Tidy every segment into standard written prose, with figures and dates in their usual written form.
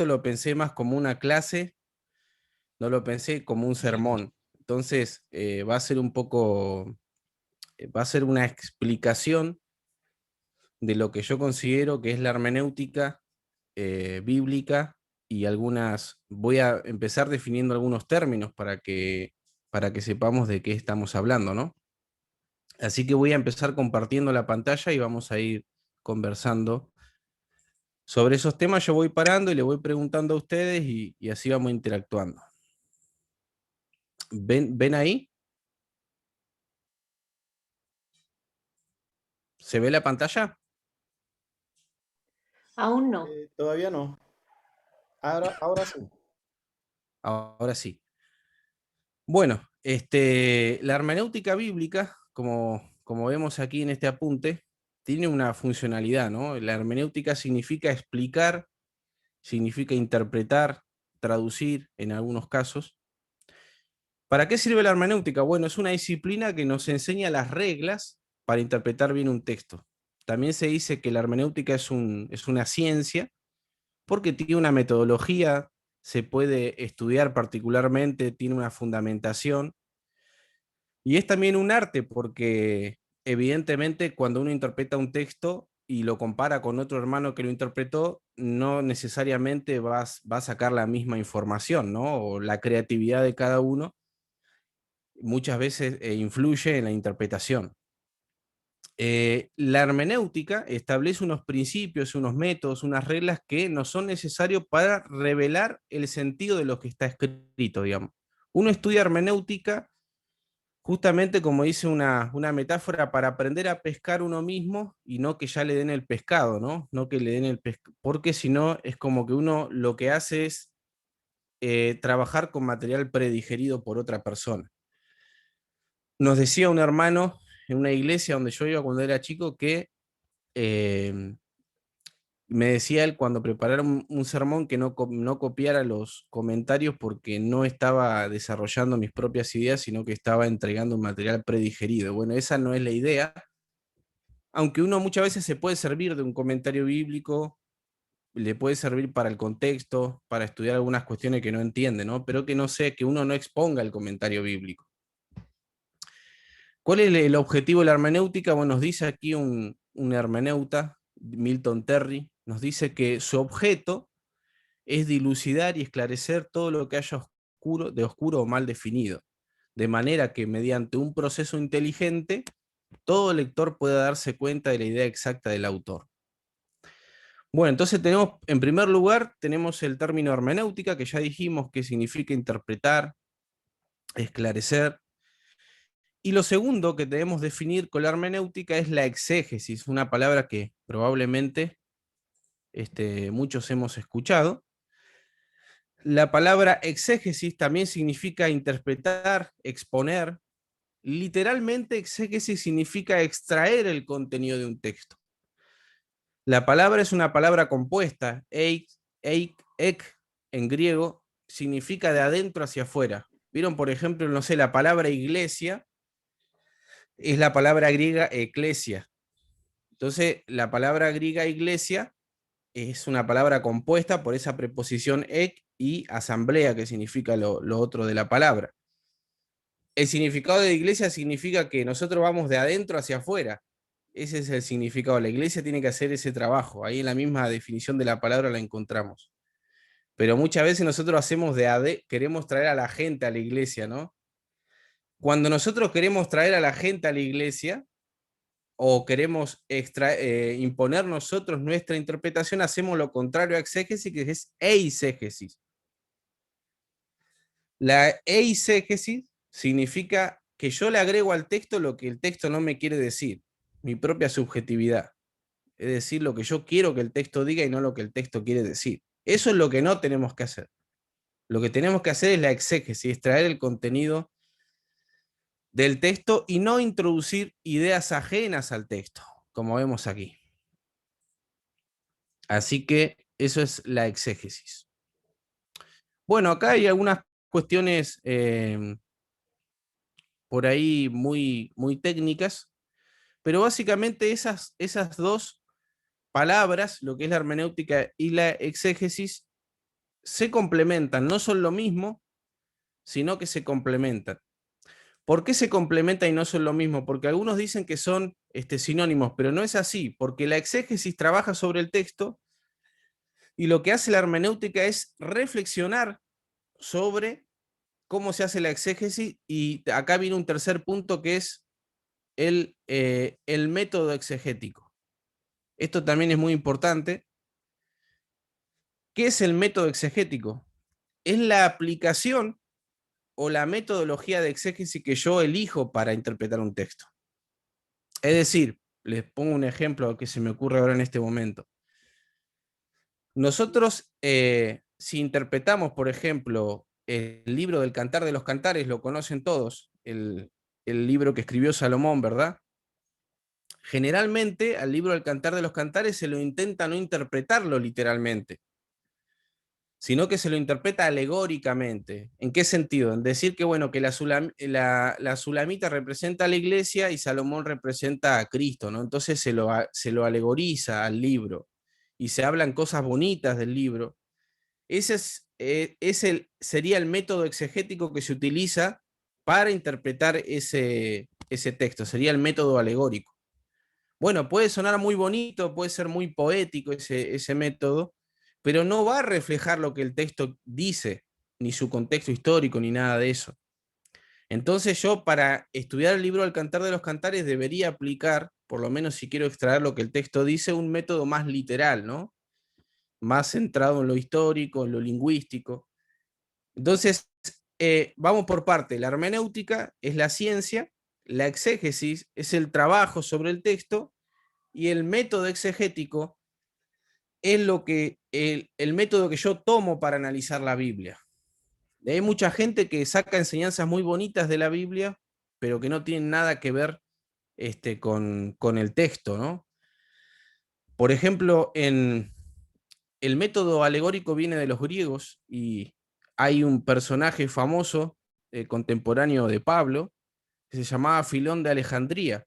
esto lo pensé más como una clase, no lo pensé como un sermón. Entonces, va a ser un poco, va a ser una explicación de lo que yo considero que es la hermenéutica bíblica y voy a empezar definiendo algunos términos para que sepamos de qué estamos hablando, ¿no? Así que voy a empezar compartiendo la pantalla y vamos a ir conversando sobre esos temas. Yo voy parando y le voy preguntando a ustedes y así vamos interactuando. ¿Ven ahí? ¿Se ve la pantalla? Aún no. Todavía no. Ahora sí. Ahora sí. Bueno, la hermenéutica bíblica, como vemos aquí en este apunte, tiene una funcionalidad, ¿no? La hermenéutica significa explicar, significa interpretar, traducir en algunos casos. ¿Para qué sirve la hermenéutica? Bueno, es una disciplina que nos enseña las reglas para interpretar bien un texto. También se dice que la hermenéutica es una ciencia porque tiene una metodología, se puede estudiar particularmente, tiene una fundamentación. Y es también un arte porque evidentemente cuando uno interpreta un texto y lo compara con otro hermano que lo interpretó, no necesariamente va a sacar la misma información, ¿no? O la creatividad de cada uno muchas veces influye en la interpretación. La hermenéutica establece unos principios, unos métodos, unas reglas que no son necesarios para revelar el sentido de lo que está escrito, digamos. Uno estudia hermenéutica justamente como dice una metáfora para aprender a pescar uno mismo y no que ya le den el pescado, ¿no? No que le den el pescado, porque si no es como que uno lo que hace es trabajar con material predigerido por otra persona. Nos decía un hermano en una iglesia donde yo iba cuando era chico que eh, me decía él cuando preparara un sermón que no copiara los comentarios porque no estaba desarrollando mis propias ideas, sino que estaba entregando un material predigerido. Bueno, esa no es la idea, aunque uno muchas veces se puede servir de un comentario bíblico, le puede servir para el contexto, para estudiar algunas cuestiones que no entiende, ¿no? Pero que no sé, que uno no exponga el comentario bíblico. ¿Cuál es el objetivo de la hermenéutica? Bueno, nos dice aquí un hermeneuta, Milton Terry, nos dice que su objeto es dilucidar y esclarecer todo lo que haya oscuro o mal definido, de manera que mediante un proceso inteligente, todo lector pueda darse cuenta de la idea exacta del autor. Bueno, entonces tenemos, en primer lugar, tenemos el término hermenéutica, que ya dijimos que significa interpretar, esclarecer. Y lo segundo que debemos definir con la hermenéutica es la exégesis, una palabra que probablemente muchos hemos escuchado. La palabra exégesis también significa interpretar, exponer. Literalmente, exégesis significa extraer el contenido de un texto. La palabra es una palabra compuesta, ek, en griego, significa de adentro hacia afuera. ¿Vieron, por ejemplo, no sé, la palabra iglesia es la palabra griega eclesia? Entonces, la palabra griega iglesia es una palabra compuesta por esa preposición ek y asamblea, que significa lo otro de la palabra. El significado de iglesia significa que nosotros vamos de adentro hacia afuera. Ese es el significado. La iglesia tiene que hacer ese trabajo. Ahí en la misma definición de la palabra la encontramos. Pero muchas veces nosotros hacemos queremos traer a la gente a la iglesia, ¿no? Cuando nosotros queremos traer a la gente a la iglesia o queremos imponer nosotros nuestra interpretación, hacemos lo contrario a exégesis, que es eisegesis. La eisegesis significa que yo le agrego al texto lo que el texto no me quiere decir, mi propia subjetividad. Es decir, lo que yo quiero que el texto diga y no lo que el texto quiere decir. Eso es lo que no tenemos que hacer. Lo que tenemos que hacer es la exégesis, extraer el contenido del texto y no introducir ideas ajenas al texto, como vemos aquí. Así que eso es la exégesis. Bueno, acá hay algunas cuestiones por ahí muy técnicas, pero básicamente esas dos palabras, lo que es la hermenéutica y la exégesis, se complementan, no son lo mismo, sino que se complementan. ¿Por qué se complementan y no son lo mismo? Porque algunos dicen que son sinónimos, pero no es así, porque la exégesis trabaja sobre el texto y lo que hace la hermenéutica es reflexionar sobre cómo se hace la exégesis, y acá viene un tercer punto que es el método exegético. Esto también es muy importante. ¿Qué es el método exegético? Es la aplicación o la metodología de exégesis que yo elijo para interpretar un texto. Es decir, les pongo un ejemplo que se me ocurre ahora en este momento. Nosotros, si interpretamos, por ejemplo, el libro del Cantar de los Cantares, lo conocen todos, el libro que escribió Salomón, ¿verdad? Generalmente al libro del Cantar de los Cantares se lo intenta no interpretarlo literalmente, sino que se lo interpreta alegóricamente. ¿En qué sentido? En decir que, bueno, que la sulamita representa a la iglesia y Salomón representa a Cristo, ¿no? Entonces se lo alegoriza al libro y se hablan cosas bonitas del libro. Ese sería el método exegético que se utiliza para interpretar ese texto, sería el método alegórico. Bueno, puede sonar muy bonito, puede ser muy poético ese método, pero no va a reflejar lo que el texto dice, ni su contexto histórico, ni nada de eso. Entonces yo, para estudiar el libro del Cantar de los Cantares, debería aplicar, por lo menos si quiero extraer lo que el texto dice, un método más literal, ¿no? Más centrado en lo histórico, en lo lingüístico. Entonces, vamos por parte. La hermenéutica es la ciencia, la exégesis es el trabajo sobre el texto, y el método exegético es el método que yo tomo para analizar la Biblia. Hay mucha gente que saca enseñanzas muy bonitas de la Biblia, pero que no tienen nada que ver con el texto, ¿no? Por ejemplo, el método alegórico viene de los griegos, y hay un personaje famoso contemporáneo de Pablo que se llamaba Filón de Alejandría,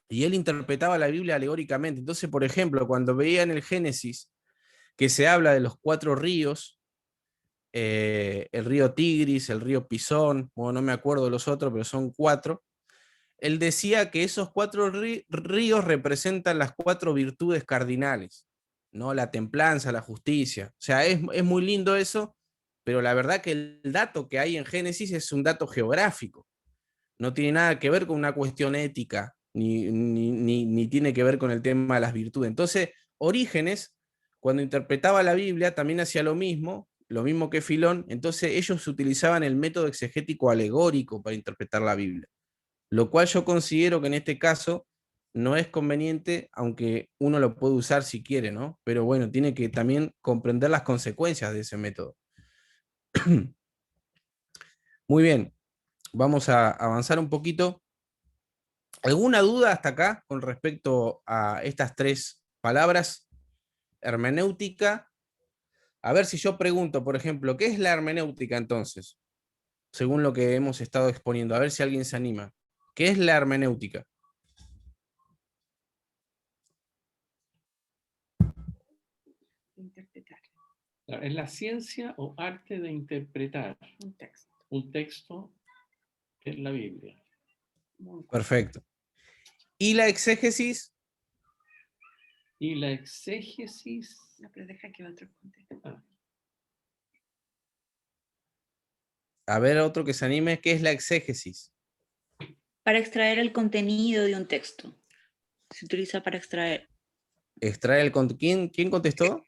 y él interpretaba la Biblia alegóricamente. Entonces, por ejemplo, cuando veía en el Génesis que se habla de los 4 ríos, el río Tigris, el río Pisón, bueno, no me acuerdo de los otros, pero son 4. Él decía que esos 4 ríos representan las 4 virtudes cardinales, ¿no? La templanza, la justicia. O sea, es muy lindo eso, pero la verdad que el dato que hay en Génesis es un dato geográfico. No tiene nada que ver con una cuestión ética, ni tiene que ver con el tema de las virtudes. Entonces, Orígenes, cuando interpretaba la Biblia, también hacía lo mismo que Filón. Entonces ellos utilizaban el método exegético alegórico para interpretar la Biblia, lo cual yo considero que en este caso no es conveniente, aunque uno lo puede usar si quiere, ¿no? Pero bueno, tiene que también comprender las consecuencias de ese método. Muy bien, vamos a avanzar un poquito. ¿Alguna duda hasta acá con respecto a estas 3 palabras? Hermenéutica. A ver, si yo pregunto, por ejemplo, ¿qué es la hermenéutica entonces? Según lo que hemos estado exponiendo, a ver si alguien se anima. ¿Qué es la hermenéutica? Interpretar Es la ciencia o arte de interpretar un texto. un texto en la Biblia. Perfecto. ¿Y la exégesis? Y la exégesis. No, pero deja que otro conteste. A ver, otro que se anime. ¿Qué es la exégesis? Para extraer el contenido de un texto. Se utiliza para extraer. Extraer el contenido. ¿Quién contestó?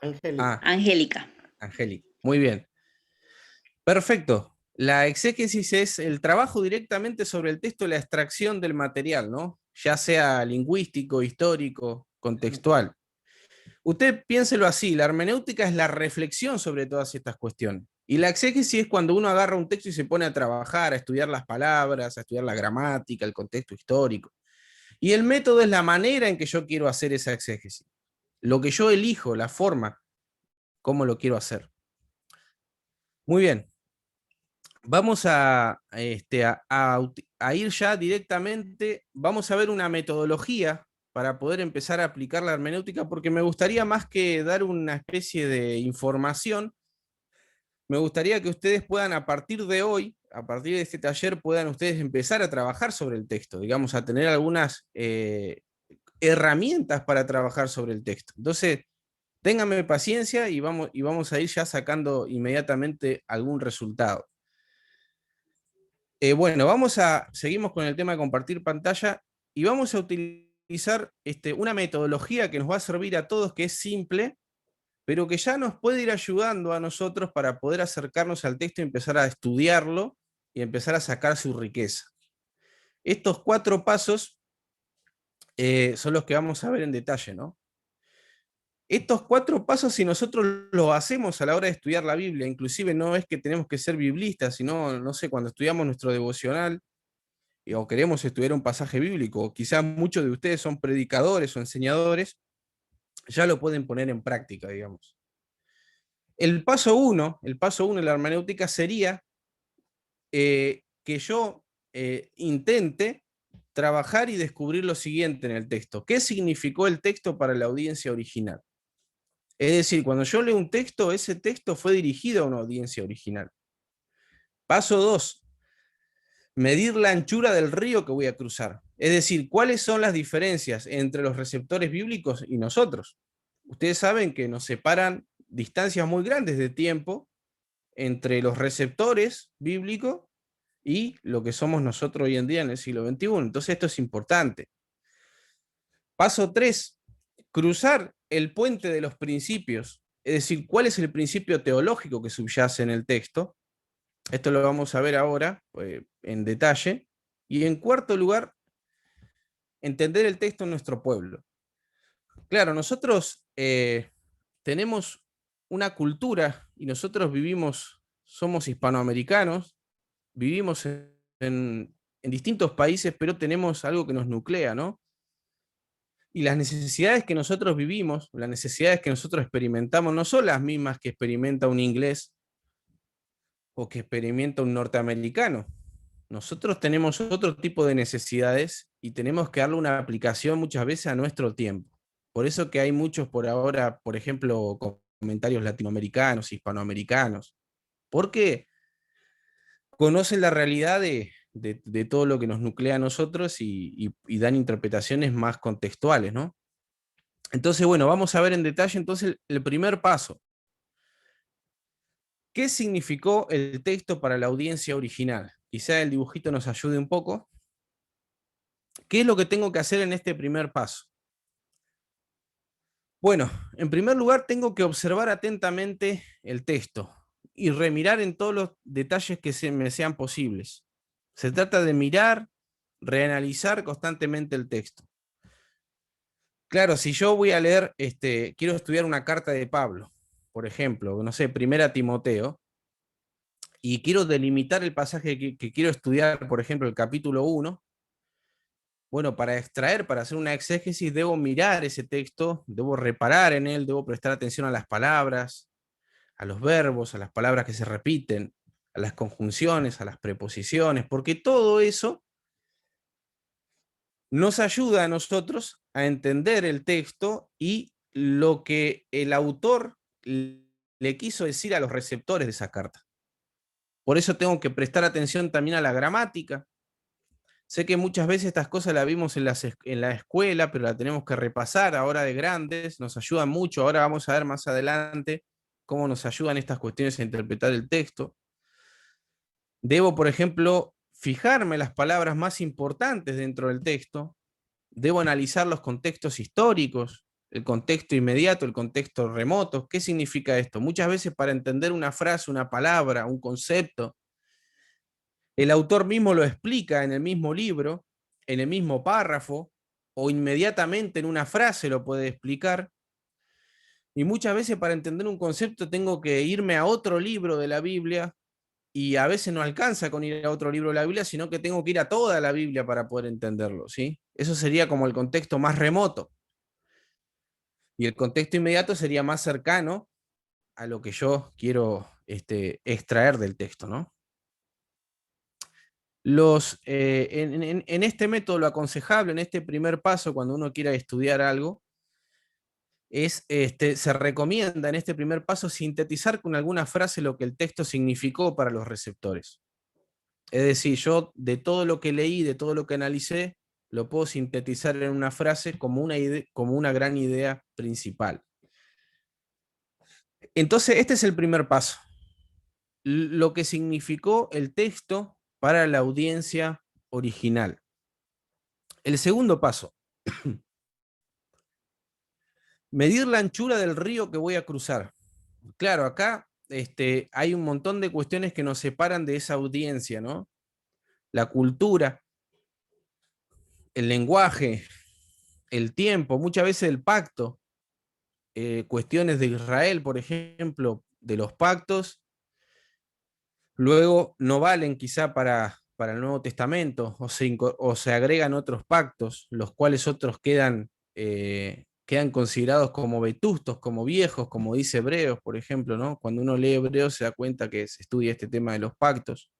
Angélica. Angélica. Angélica. Muy bien. Perfecto. La exégesis es el trabajo directamente sobre el texto, la extracción del material, ¿no? Ya sea lingüístico, histórico, contextual. Usted piénselo así, la hermenéutica es la reflexión sobre todas estas cuestiones. Y la exégesis es cuando uno agarra un texto y se pone a trabajar, a estudiar las palabras, a estudiar la gramática, el contexto histórico. Y el método es la manera en que yo quiero hacer esa exégesis. Lo que yo elijo, la forma, cómo lo quiero hacer. Muy bien. Vamos a ir ya directamente, vamos a ver una metodología para poder empezar a aplicar la hermenéutica, porque me gustaría más que dar una especie de información, me gustaría que ustedes puedan a partir de hoy, a partir de este taller, puedan ustedes empezar a trabajar sobre el texto, digamos, a tener algunas herramientas para trabajar sobre el texto. Entonces, ténganme paciencia y vamos a ir ya sacando inmediatamente algún resultado. Bueno, seguimos con el tema de compartir pantalla y vamos a utilizar una metodología que nos va a servir a todos, que es simple, pero que ya nos puede ir ayudando a nosotros para poder acercarnos al texto y empezar a estudiarlo y empezar a sacar su riqueza. Estos 4 pasos son los que vamos a ver en detalle, ¿no? Estos 4 pasos, si nosotros los hacemos a la hora de estudiar la Biblia, inclusive no es que tenemos que ser biblistas, sino, no sé, cuando estudiamos nuestro devocional o queremos estudiar un pasaje bíblico, o quizás muchos de ustedes son predicadores o enseñadores, ya lo pueden poner en práctica, digamos. El paso 1 de la hermenéutica sería que yo intente trabajar y descubrir lo siguiente en el texto. ¿Qué significó el texto para la audiencia original? Es decir, cuando yo leo un texto, ese texto fue dirigido a una audiencia original. Paso 2, medir la anchura del río que voy a cruzar. Es decir, ¿cuáles son las diferencias entre los receptores bíblicos y nosotros? Ustedes saben que nos separan distancias muy grandes de tiempo entre los receptores bíblicos y lo que somos nosotros hoy en día en el siglo XXI. Entonces esto es importante. Paso 3, cruzar el puente de los principios, es decir, cuál es el principio teológico que subyace en el texto. Esto lo vamos a ver ahora en detalle. Y en cuarto lugar, entender el texto en nuestro pueblo. Claro, nosotros tenemos una cultura y nosotros somos hispanoamericanos, vivimos en distintos países, pero tenemos algo que nos nuclea, ¿no? Y las necesidades que nosotros vivimos, las necesidades que nosotros experimentamos, no son las mismas que experimenta un inglés o que experimenta un norteamericano. Nosotros tenemos otro tipo de necesidades y tenemos que darle una aplicación muchas veces a nuestro tiempo. Por eso que hay muchos por ahora, por ejemplo, comentarios latinoamericanos, hispanoamericanos, porque conocen la realidad de todo lo que nos nuclea a nosotros y dan interpretaciones más contextuales, ¿no? Entonces, bueno, vamos a ver en detalle entonces el primer paso. ¿Qué significó el texto para la audiencia original? Quizá el dibujito nos ayude un poco. ¿Qué es lo que tengo que hacer en este primer paso? Bueno, en primer lugar tengo que observar atentamente el texto y remirar en todos los detalles que me sean posibles. Se trata de mirar, reanalizar constantemente el texto. Claro, si yo voy a leer, quiero estudiar una carta de Pablo, por ejemplo, no sé, 1 Timoteo, y quiero delimitar el pasaje que quiero estudiar, por ejemplo, el capítulo 1, bueno, para hacer una exégesis, debo mirar ese texto, debo reparar en él, debo prestar atención a las palabras, a los verbos, a las palabras que se repiten, a las conjunciones, a las preposiciones, porque todo eso nos ayuda a nosotros a entender el texto y lo que el autor le quiso decir a los receptores de esa carta. Por eso tengo que prestar atención también a la gramática. Sé que muchas veces estas cosas las vimos en la escuela, pero la tenemos que repasar ahora de grandes, nos ayudan mucho. Ahora vamos a ver más adelante cómo nos ayudan estas cuestiones a interpretar el texto. Debo, por ejemplo, fijarme las palabras más importantes dentro del texto. Debo analizar los contextos históricos, el contexto inmediato, el contexto remoto. ¿Qué significa esto? Muchas veces para entender una frase, una palabra, un concepto, el autor mismo lo explica en el mismo libro, en el mismo párrafo, o inmediatamente en una frase lo puede explicar. Y muchas veces para entender un concepto tengo que irme a otro libro de la Biblia, y a veces no alcanza con ir a otro libro de la Biblia, sino que tengo que ir a toda la Biblia para poder entenderlo, ¿sí? Eso sería como el contexto más remoto. Y el contexto inmediato sería más cercano a lo que yo quiero extraer del texto, ¿no? En este método lo aconsejable, en este primer paso, cuando uno quiera estudiar algo, se recomienda en este primer paso sintetizar con alguna frase lo que el texto significó para los receptores. Es decir, yo de todo lo que leí, de todo lo que analicé, lo puedo sintetizar en una frase como una gran idea principal. Entonces, este es el primer paso. Lo que significó el texto para la audiencia original. El segundo paso. Medir la anchura del río que voy a cruzar. Claro, acá hay un montón de cuestiones que nos separan de esa audiencia, ¿no? La cultura, el lenguaje, el tiempo, muchas veces el pacto, cuestiones de Israel, por ejemplo, de los pactos, luego no valen quizá para el Nuevo Testamento, o se agregan otros pactos, los cuales otros quedan considerados como vetustos, como viejos, como dice Hebreos, por ejemplo, ¿no? Cuando uno lee Hebreos se da cuenta que se estudia este tema de los pactos.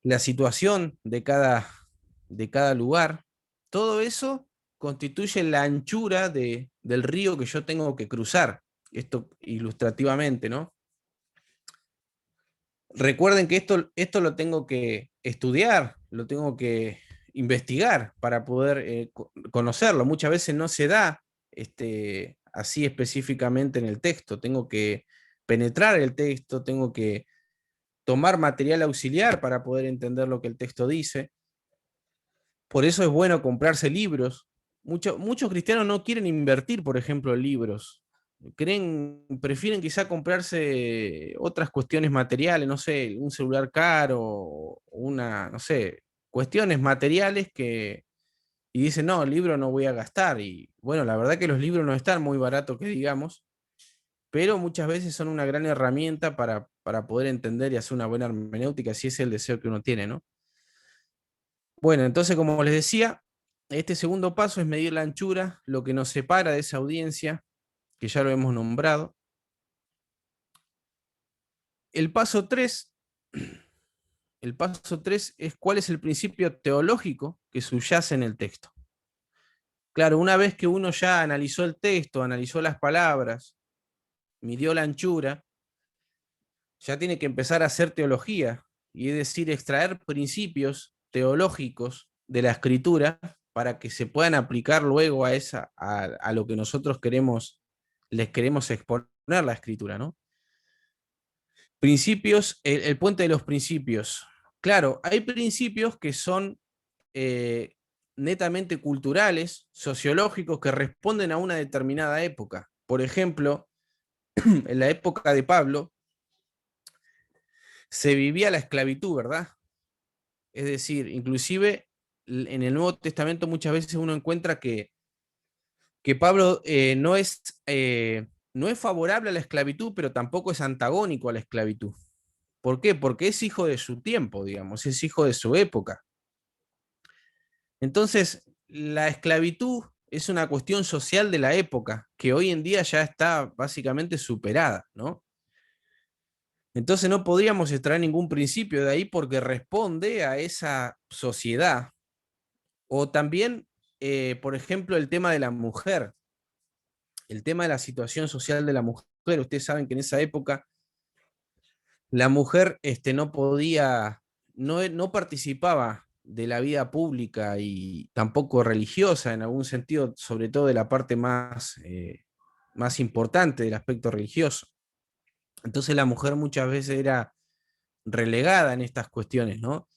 La situación de cada lugar, todo eso constituye la anchura del río que yo tengo que cruzar, esto ilustrativamente, ¿no? Recuerden que esto lo tengo que estudiar, lo tengo que investigar para poder conocerlo. Muchas veces no se da así específicamente en el texto. Tengo que penetrar el texto, tengo que tomar material auxiliar para poder entender lo que el texto dice. Por eso es bueno comprarse libros. Muchos cristianos no quieren invertir, por ejemplo, en libros. Prefieren quizá comprarse otras cuestiones materiales, no sé, un celular caro, no sé, cuestiones materiales y dicen, no, el libro no voy a gastar. Y bueno, la verdad que los libros no están muy baratos, que digamos, pero muchas veces son una gran herramienta para poder entender y hacer una buena hermenéutica, si es el deseo que uno tiene, ¿no? Bueno, entonces, como les decía, este segundo paso es medir la anchura, lo que nos separa de esa audiencia, que ya lo hemos nombrado. El paso 3 es cuál es el principio teológico que subyace en el texto. Claro, una vez que uno ya analizó el texto, analizó las palabras, midió la anchura, ya tiene que empezar a hacer teología, y es decir, extraer principios teológicos de la escritura para que se puedan aplicar luego a lo que nosotros les queremos exponer la escritura, ¿no? Principios, el puente de los principios. Claro, hay principios que son netamente culturales, sociológicos, que responden a una determinada época. Por ejemplo, en la época de Pablo se vivía la esclavitud, ¿verdad? Es decir, inclusive en el Nuevo Testamento muchas veces uno encuentra que Pablo no es favorable a la esclavitud, pero tampoco es antagónico a la esclavitud. ¿Por qué? Porque es hijo de su tiempo, digamos, es hijo de su época. Entonces, la esclavitud es una cuestión social de la época, que hoy en día ya está básicamente superada, ¿no? Entonces no podríamos extraer ningún principio de ahí porque responde a esa sociedad. O también, por ejemplo, el tema de la mujer, el tema de la situación social de la mujer. Ustedes saben que en esa época la mujer no podía, no participaba de la vida pública y tampoco religiosa en algún sentido, sobre todo de la parte más importante del aspecto religioso. Entonces la mujer muchas veces era relegada en estas cuestiones, ¿no?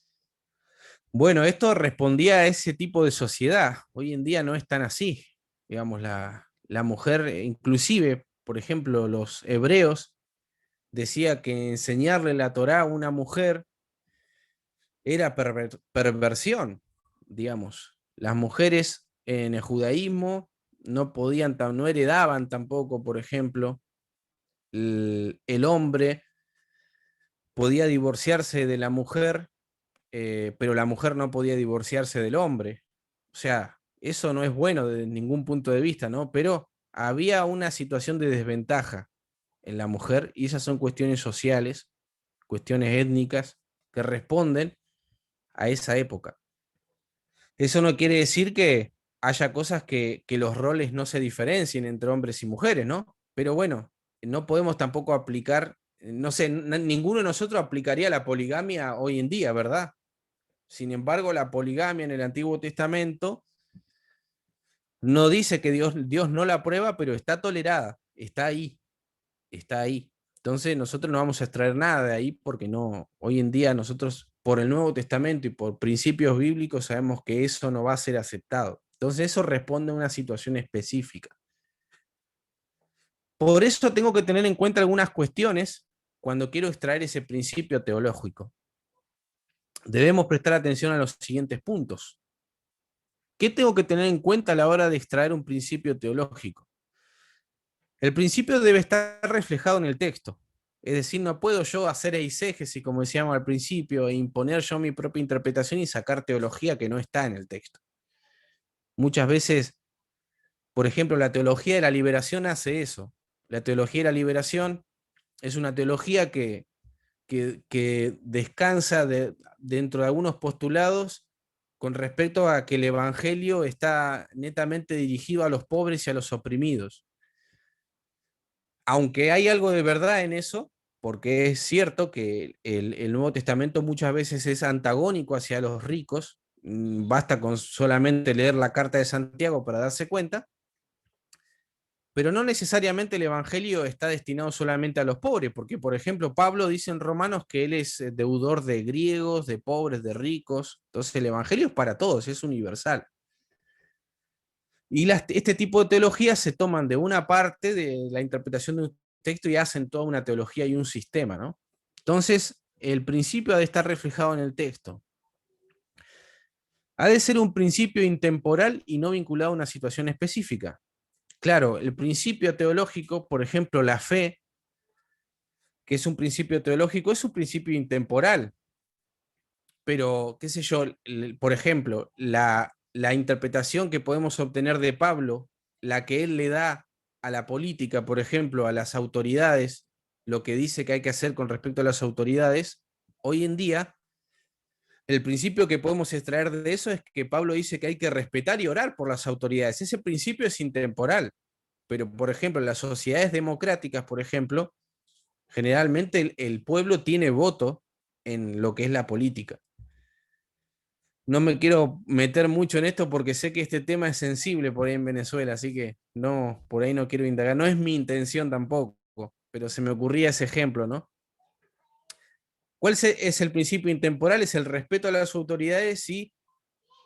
Bueno, esto respondía a ese tipo de sociedad. Hoy en día no es tan así. Digamos, la mujer, inclusive, por ejemplo, los hebreos, decía que enseñarle la Torá a una mujer era perversión, digamos. Las mujeres en el judaísmo no heredaban tampoco, por ejemplo, el hombre podía divorciarse de la mujer, pero la mujer no podía divorciarse del hombre. O sea, eso no es bueno desde ningún punto de vista, ¿no? Pero había una situación de desventaja en la mujer, y esas son cuestiones sociales, cuestiones étnicas, que responden a esa época. Eso no quiere decir que haya cosas que los roles no se diferencien entre hombres y mujeres, ¿no? Pero bueno, no podemos tampoco aplicar, no sé, ninguno de nosotros aplicaría la poligamia hoy en día, ¿verdad? Sin embargo, la poligamia en el Antiguo Testamento no dice que Dios no la aprueba, pero está tolerada, está ahí, está ahí. Entonces nosotros no vamos a extraer nada de ahí porque no, hoy en día nosotros por el Nuevo Testamento y por principios bíblicos sabemos que eso no va a ser aceptado. Entonces eso responde a una situación específica. Por eso tengo que tener en cuenta algunas cuestiones cuando quiero extraer ese principio teológico. Debemos prestar atención a los siguientes puntos. ¿Qué tengo que tener en cuenta a la hora de extraer un principio teológico? El principio debe estar reflejado en el texto. Es decir, no puedo yo hacer eisegesis, como decíamos al principio, e imponer yo mi propia interpretación y sacar teología que no está en el texto. Muchas veces, por ejemplo, la teología de la liberación hace eso. La teología de la liberación es una teología que descansa dentro de algunos postulados con respecto a que el evangelio está netamente dirigido a los pobres y a los oprimidos. Aunque hay algo de verdad en eso, porque es cierto que el Nuevo Testamento muchas veces es antagónico hacia los ricos, basta con solamente leer la carta de Santiago para darse cuenta, pero no necesariamente el Evangelio está destinado solamente a los pobres, porque por ejemplo Pablo dice en Romanos que él es deudor de griegos, de pobres, de ricos, entonces el Evangelio es para todos, es universal. Y este tipo de teologías se toman de una parte de la interpretación de un texto y hacen toda una teología y un sistema, ¿no? Entonces, el principio ha de estar reflejado en el texto. Ha de ser un principio intemporal y no vinculado a una situación específica. Claro, el principio teológico, por ejemplo, la fe, que es un principio teológico, es un principio intemporal. Pero, qué sé yo, por ejemplo, la interpretación que podemos obtener de Pablo, la que él le da a la política, por ejemplo, a las autoridades, lo que dice que hay que hacer con respecto a las autoridades, hoy en día, el principio que podemos extraer de eso es que Pablo dice que hay que respetar y orar por las autoridades. Ese principio es intemporal, pero, por ejemplo, en las sociedades democráticas, por ejemplo, generalmente el pueblo tiene voto en lo que es la política. No me quiero meter mucho en esto porque sé que este tema es sensible por ahí en Venezuela, así que no, por ahí no quiero indagar. No es mi intención tampoco, pero se me ocurría ese ejemplo, ¿no? ¿Cuál es el principio intemporal? Es el respeto a las autoridades y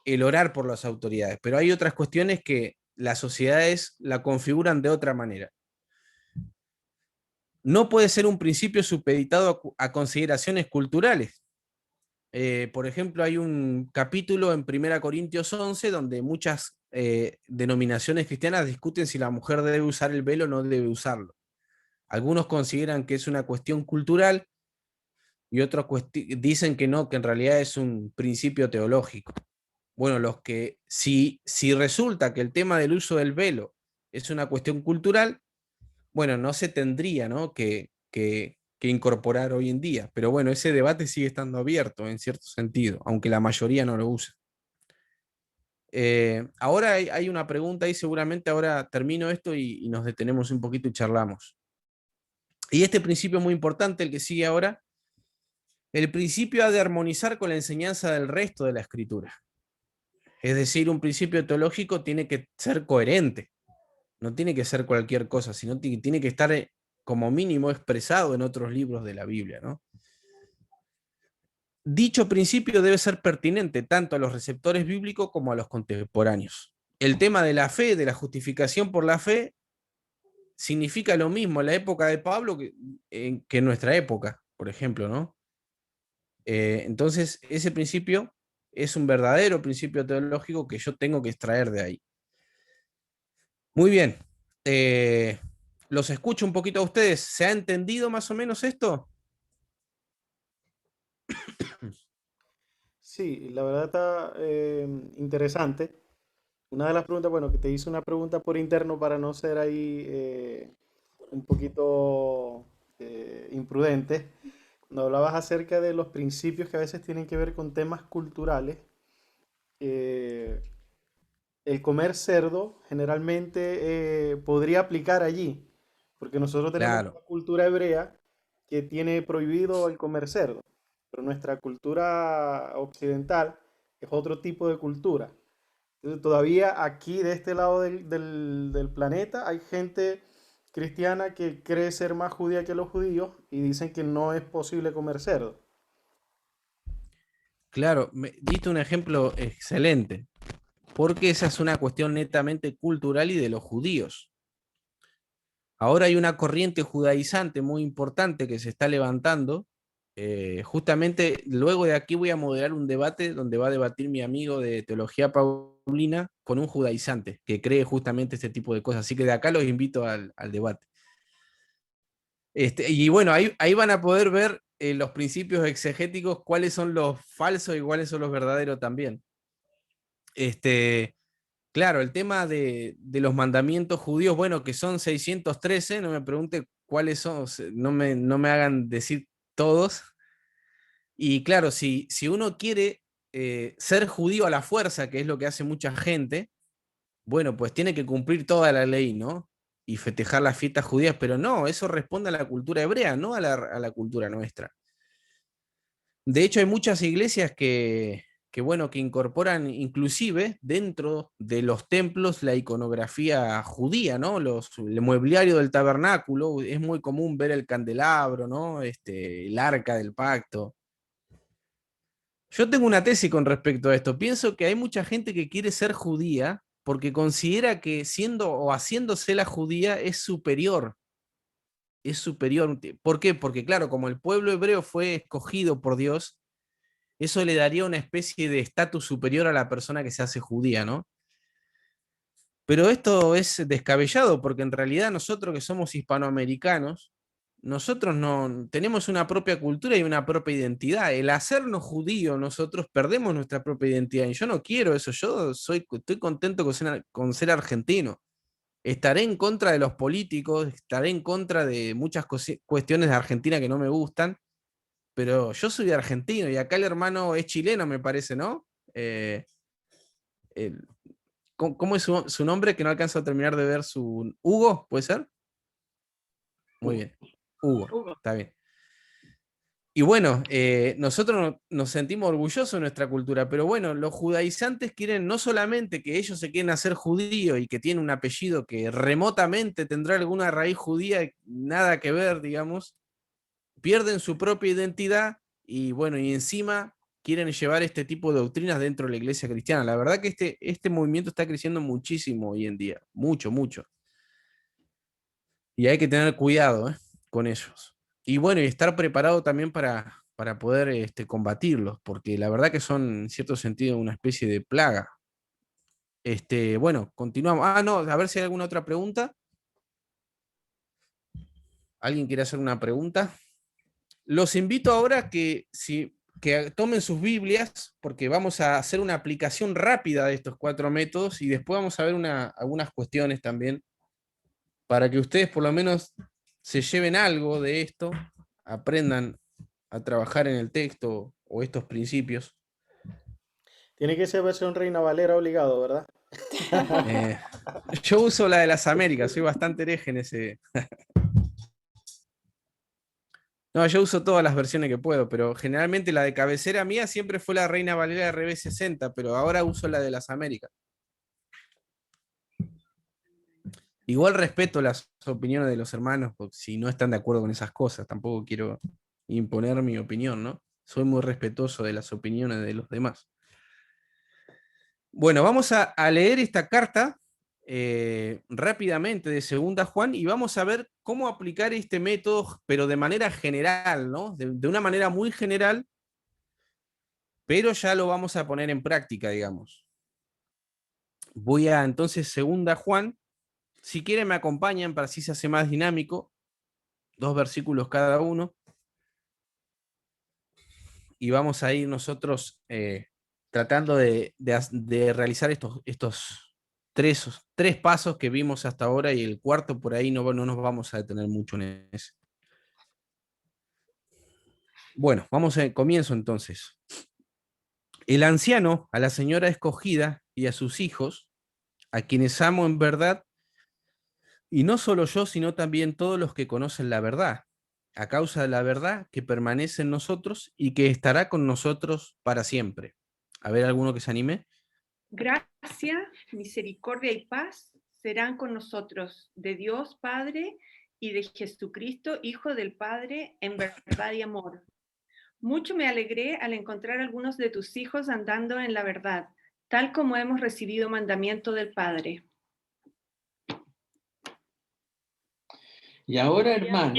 el orar por las autoridades. Pero hay otras cuestiones que las sociedades la configuran de otra manera. No puede ser un principio supeditado a consideraciones culturales. Por ejemplo, hay un capítulo en 1 Corintios 11 donde muchas denominaciones cristianas discuten si la mujer debe usar el velo o no debe usarlo. Algunos consideran que es una cuestión cultural y otros dicen que no, que en realidad es un principio teológico. Bueno, si resulta que el tema del uso del velo es una cuestión cultural, bueno, no se tendría, ¿no?, que incorporar hoy en día. Pero bueno, ese debate sigue estando abierto en cierto sentido, aunque la mayoría no lo usa. Ahora hay una pregunta y seguramente ahora termino esto y nos detenemos un poquito y charlamos. Y este principio es muy importante, el que sigue ahora. El principio ha de armonizar con la enseñanza del resto de la escritura. Es decir, un principio teológico tiene que ser coherente. No tiene que ser cualquier cosa, sino tiene que estar como mínimo expresado en otros libros de la Biblia, ¿no? Dicho principio debe ser pertinente tanto a los receptores bíblicos como a los contemporáneos. El tema de la fe, de la justificación por la fe, significa lo mismo en la época de Pablo que en nuestra época, por ejemplo, ¿no? Entonces, ese principio es un verdadero principio teológico que yo tengo que extraer de ahí. Muy bien. Los escucho un poquito a ustedes. ¿Se ha entendido más o menos esto? Sí, la verdad está interesante. Una de las preguntas, bueno, que te hice una pregunta por interno para no ser ahí un poquito imprudente. cuando hablabas acerca de los principios que a veces tienen que ver con temas culturales, eh, el comer cerdo generalmente podría aplicar allí, porque nosotros tenemos una Claro, cultura hebrea que tiene prohibido el comer cerdo, pero nuestra cultura occidental es otro tipo de cultura. Entonces, todavía aquí de este lado del planeta hay gente cristiana que cree ser más judía que los judíos y dicen que no es posible comer cerdo. claro, me diste un ejemplo excelente, porque esa es una cuestión netamente cultural y de los judíos. Ahora hay una corriente judaizante muy importante que se está levantando. Justamente luego de aquí voy a moderar un debate donde va a debatir mi amigo de teología paulina con un judaizante que cree justamente este tipo de cosas. Así que de acá los invito al debate. Y bueno, ahí van a poder ver los principios exegéticos, cuáles son los falsos y cuáles son los verdaderos también. Este, Claro, el tema de los mandamientos judíos, bueno, que son 613, no me pregunte cuáles son, no me hagan decir todos. Y claro, si uno quiere ser judío a la fuerza, que es lo que hace mucha gente, bueno, pues tiene que cumplir toda la ley, ¿no? Y festejar las fiestas judías, pero no, eso responde a la cultura hebrea, no a la cultura nuestra. De hecho, hay muchas iglesias bueno, que incorporan inclusive dentro de los templos la iconografía judía, ¿no? El mobiliario del tabernáculo, es muy común ver el candelabro, ¿no? El arca del pacto. Yo tengo una tesis con respecto a esto. Pienso que hay mucha gente que quiere ser judía porque considera que siendo o haciéndose la judía es superior. Es superior. ¿Por qué? Porque claro, como el pueblo hebreo fue escogido por Dios, eso le daría una especie de estatus superior a la persona que se hace judía, ¿no? Pero esto es descabellado porque en realidad nosotros que somos hispanoamericanos, nosotros no tenemos una propia cultura y una propia identidad. El hacernos judíos, nosotros perdemos nuestra propia identidad y yo no quiero eso. Estoy contento con ser argentino. Estaré en contra de los políticos, estaré en contra de muchas cuestiones de Argentina que no me gustan, pero yo soy argentino y acá el hermano es chileno, me parece, ¿no? Eh, el- ¿cómo es su nombre? Que no alcanzo a terminar de ver su... ¿Hugo? ¿Puede ser? Muy Hugo. bien. Hugo, Hugo. está bien. Y bueno, nosotros nos sentimos orgullosos de nuestra cultura, pero bueno, los judaizantes quieren no solamente que ellos se quieren hacer judíos y que tienen un apellido que remotamente tendrá alguna raíz judía, nada que ver, digamos, pierden su propia identidad y bueno, y encima quieren llevar este tipo de doctrinas dentro de la iglesia cristiana. La verdad que este movimiento está creciendo muchísimo hoy en día, mucho, mucho. Y hay que tener cuidado, con ellos. Y bueno, y estar preparado también para poder combatirlos, porque la verdad que son, en cierto sentido, una especie de plaga. Bueno, continuamos. Ah, no, a ver si hay alguna otra pregunta. ¿Alguien quiere hacer una pregunta? Los invito ahora que tomen sus Biblias, porque vamos a hacer una aplicación rápida de estos 4 métodos y después vamos a ver algunas cuestiones también, para que ustedes por lo menos se lleven algo de esto, aprendan a trabajar en el texto o estos principios. Tiene que ser versión Reina Valera obligado, ¿verdad? Eh, yo uso la de las Américas, soy bastante hereje en ese. No, yo uso todas las versiones que puedo, pero generalmente la de cabecera mía siempre fue la Reina Valera RB60, pero ahora uso la de las Américas. Igual respeto las opiniones de los hermanos, porque si no están de acuerdo con esas cosas, tampoco quiero imponer mi opinión, ¿no? Soy muy respetuoso de las opiniones de los demás. Bueno, vamos a leer esta carta rápidamente de Segunda Juan y vamos a ver cómo aplicar este método, pero de manera general, ¿no? De una manera muy general, pero ya lo vamos a poner en práctica, digamos. Voy a entonces Segunda Juan. Si quieren me acompañan para así se hace más dinámico. 2 versículos cada uno. Y vamos a ir nosotros tratando de realizar estos tres pasos que vimos hasta ahora y el cuarto por ahí no nos vamos a detener mucho en ese. Bueno, comienzo entonces. El anciano, a la señora escogida y a sus hijos, a quienes amo en verdad, y no solo yo, sino también todos los que conocen la verdad, a causa de la verdad que permanece en nosotros y que estará con nosotros para siempre. A ver, ¿alguno que se anime? Gracia, misericordia y paz serán con nosotros, de Dios Padre y de Jesucristo, Hijo del Padre, en verdad y amor. Mucho me alegré al encontrar a algunos de tus hijos andando en la verdad, tal como hemos recibido mandamiento del Padre. Y ahora, hermanos,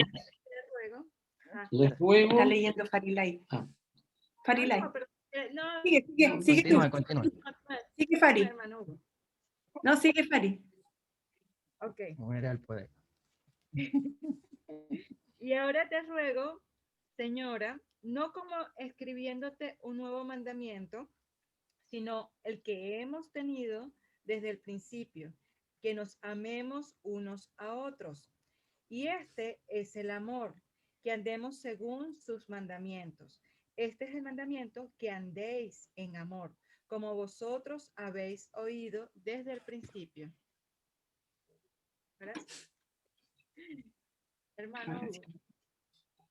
les ruego. Está leyendo Farilay. Ah. Farilay. No, Sigue, Continúa. sigue Fari. No, sigue Fari. Ok. Muere al poder. Y ahora te ruego, señora, no como escribiéndote un nuevo mandamiento, sino el que hemos tenido desde el principio, que nos amemos unos a otros. Y este es el amor, que andemos según sus mandamientos. Este es el mandamiento, que andéis en amor, como vosotros habéis oído desde el principio. Gracias. Hermano Hugo.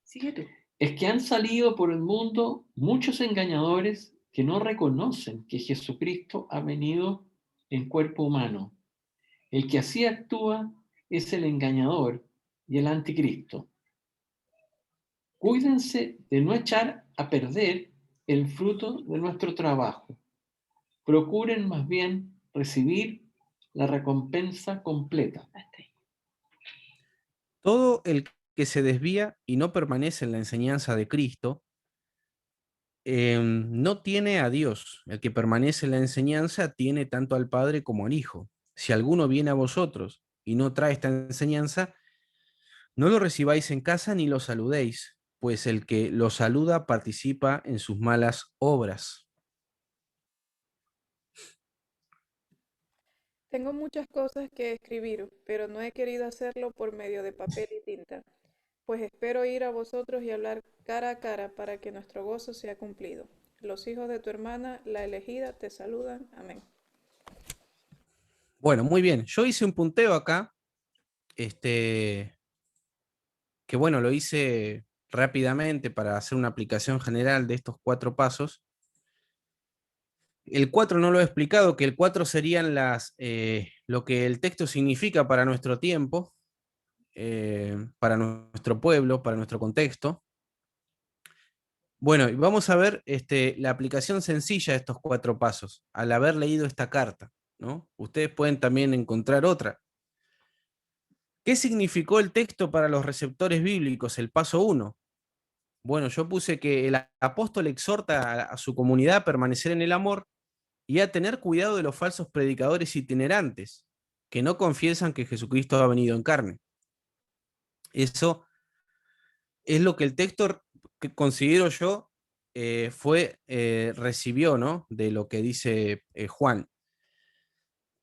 Sigue tú. Es que han salido por el mundo muchos engañadores que no reconocen que Jesucristo ha venido en cuerpo humano. El que así actúa es el engañador y el anticristo. Cuídense de no echar a perder el fruto de nuestro trabajo. Procuren más bien recibir la recompensa completa. Hasta ahí. Todo el que se desvía y no permanece en la enseñanza de Cristo, no tiene a Dios. El que permanece en la enseñanza tiene tanto al Padre como al Hijo. Si alguno viene a vosotros y no trae esta enseñanza, no lo recibáis en casa ni lo saludéis, pues el que lo saluda participa en sus malas obras. Tengo muchas cosas que escribir, pero no he querido hacerlo por medio de papel y tinta, pues espero ir a vosotros y hablar cara a cara para que nuestro gozo sea cumplido. Los hijos de tu hermana, la elegida, te saludan. Amén. Bueno, muy bien. Yo hice un punteo acá, que bueno, lo hice rápidamente para hacer una aplicación general de estos 4 pasos. El 4 no lo he explicado, que el 4 serían lo que el texto significa para nuestro tiempo, para nuestro pueblo, para nuestro contexto. Bueno, y vamos a ver la aplicación sencilla de estos 4 pasos, al haber leído esta carta, ¿no? Ustedes pueden también encontrar otra. ¿Qué significó el texto para los receptores bíblicos? El paso 1. Bueno, yo puse que el apóstol exhorta a su comunidad a permanecer en el amor y a tener cuidado de los falsos predicadores itinerantes, que no confiesan que Jesucristo ha venido en carne. Eso es lo que el texto que considero yo recibió, ¿no? De lo que dice Juan.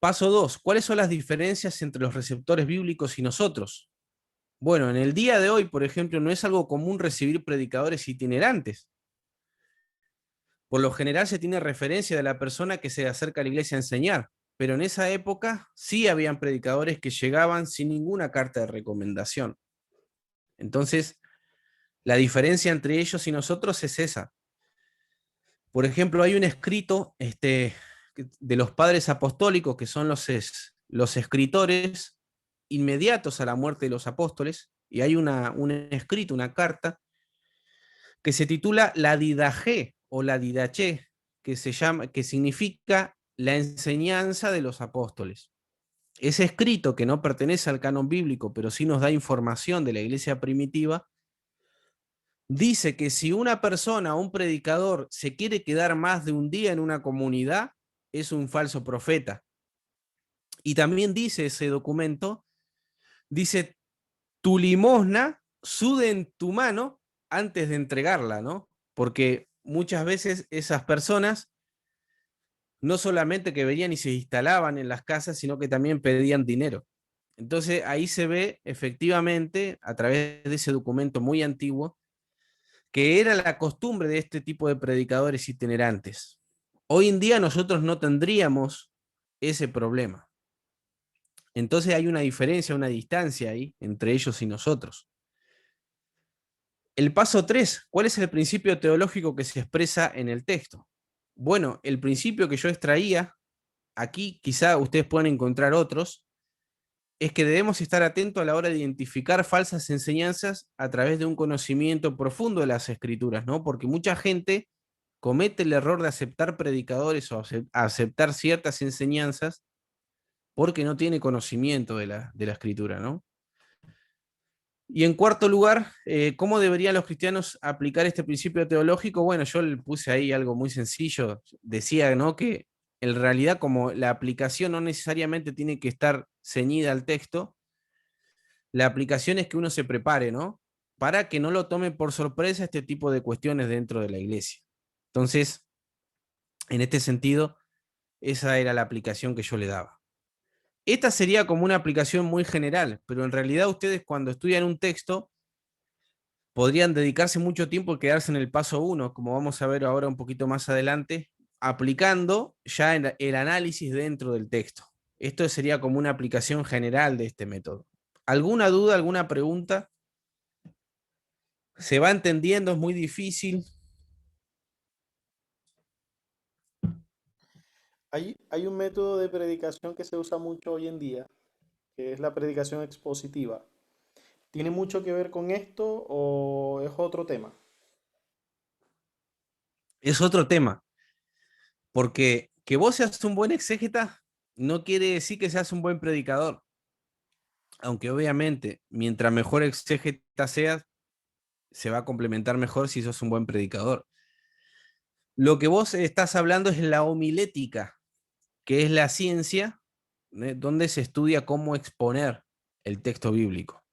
Paso 2. ¿Cuáles son las diferencias entre los receptores bíblicos y nosotros? Bueno, en el día de hoy, por ejemplo, no es algo común recibir predicadores itinerantes. Por lo general se tiene referencia de la persona que se acerca a la iglesia a enseñar, pero en esa época sí habían predicadores que llegaban sin ninguna carta de recomendación. Entonces, la diferencia entre ellos y nosotros es esa. Por ejemplo, hay un escrito de los padres apostólicos, que son los escritores inmediatos a la muerte de los apóstoles, y hay un escrito, una carta, que se titula la Didaché o la Didaché, que significa la enseñanza de los apóstoles. Ese escrito, que no pertenece al canon bíblico, pero sí nos da información de la iglesia primitiva, dice que si una persona o un predicador se quiere quedar más de un día en una comunidad, es un falso profeta. Y también dice ese documento, dice, tu limosna sude en tu mano antes de entregarla, ¿no? Porque muchas veces esas personas no solamente que venían y se instalaban en las casas, sino que también pedían dinero. Entonces ahí se ve efectivamente, a través de ese documento muy antiguo, que era la costumbre de este tipo de predicadores itinerantes. Hoy en día nosotros no tendríamos ese problema. Entonces hay una diferencia, una distancia ahí entre ellos y nosotros. El paso 3, ¿cuál es el principio teológico que se expresa en el texto? Bueno, el principio que yo extraía, aquí quizá ustedes puedan encontrar otros, es que debemos estar atentos a la hora de identificar falsas enseñanzas a través de un conocimiento profundo de las Escrituras, ¿no? Porque mucha gente comete el error de aceptar predicadores o aceptar ciertas enseñanzas porque no tiene conocimiento de la Escritura, ¿no? Y en cuarto lugar, ¿cómo deberían los cristianos aplicar este principio teológico? Bueno, yo le puse ahí algo muy sencillo. Decía, ¿no?, que en realidad como la aplicación no necesariamente tiene que estar ceñida al texto, la aplicación es que uno se prepare, ¿no?, para que no lo tome por sorpresa este tipo de cuestiones dentro de la iglesia. Entonces, en este sentido, esa era la aplicación que yo le daba. Esta sería como una aplicación muy general, pero en realidad ustedes cuando estudian un texto podrían dedicarse mucho tiempo a quedarse en el paso 1, como vamos a ver ahora un poquito más adelante, aplicando ya el análisis dentro del texto. Esto sería como una aplicación general de este método. ¿Alguna duda, alguna pregunta? ¿Se va entendiendo? ¿Es muy difícil? Hay un método de predicación que se usa mucho hoy en día, que es la predicación expositiva. ¿Tiene mucho que ver con esto o es otro tema? Es otro tema, porque que vos seas un buen exégeta no quiere decir que seas un buen predicador. Aunque obviamente, mientras mejor exégeta seas, se va a complementar mejor si sos un buen predicador. Lo que vos estás hablando es la homilética, que es la ciencia donde se estudia cómo exponer el texto bíblico.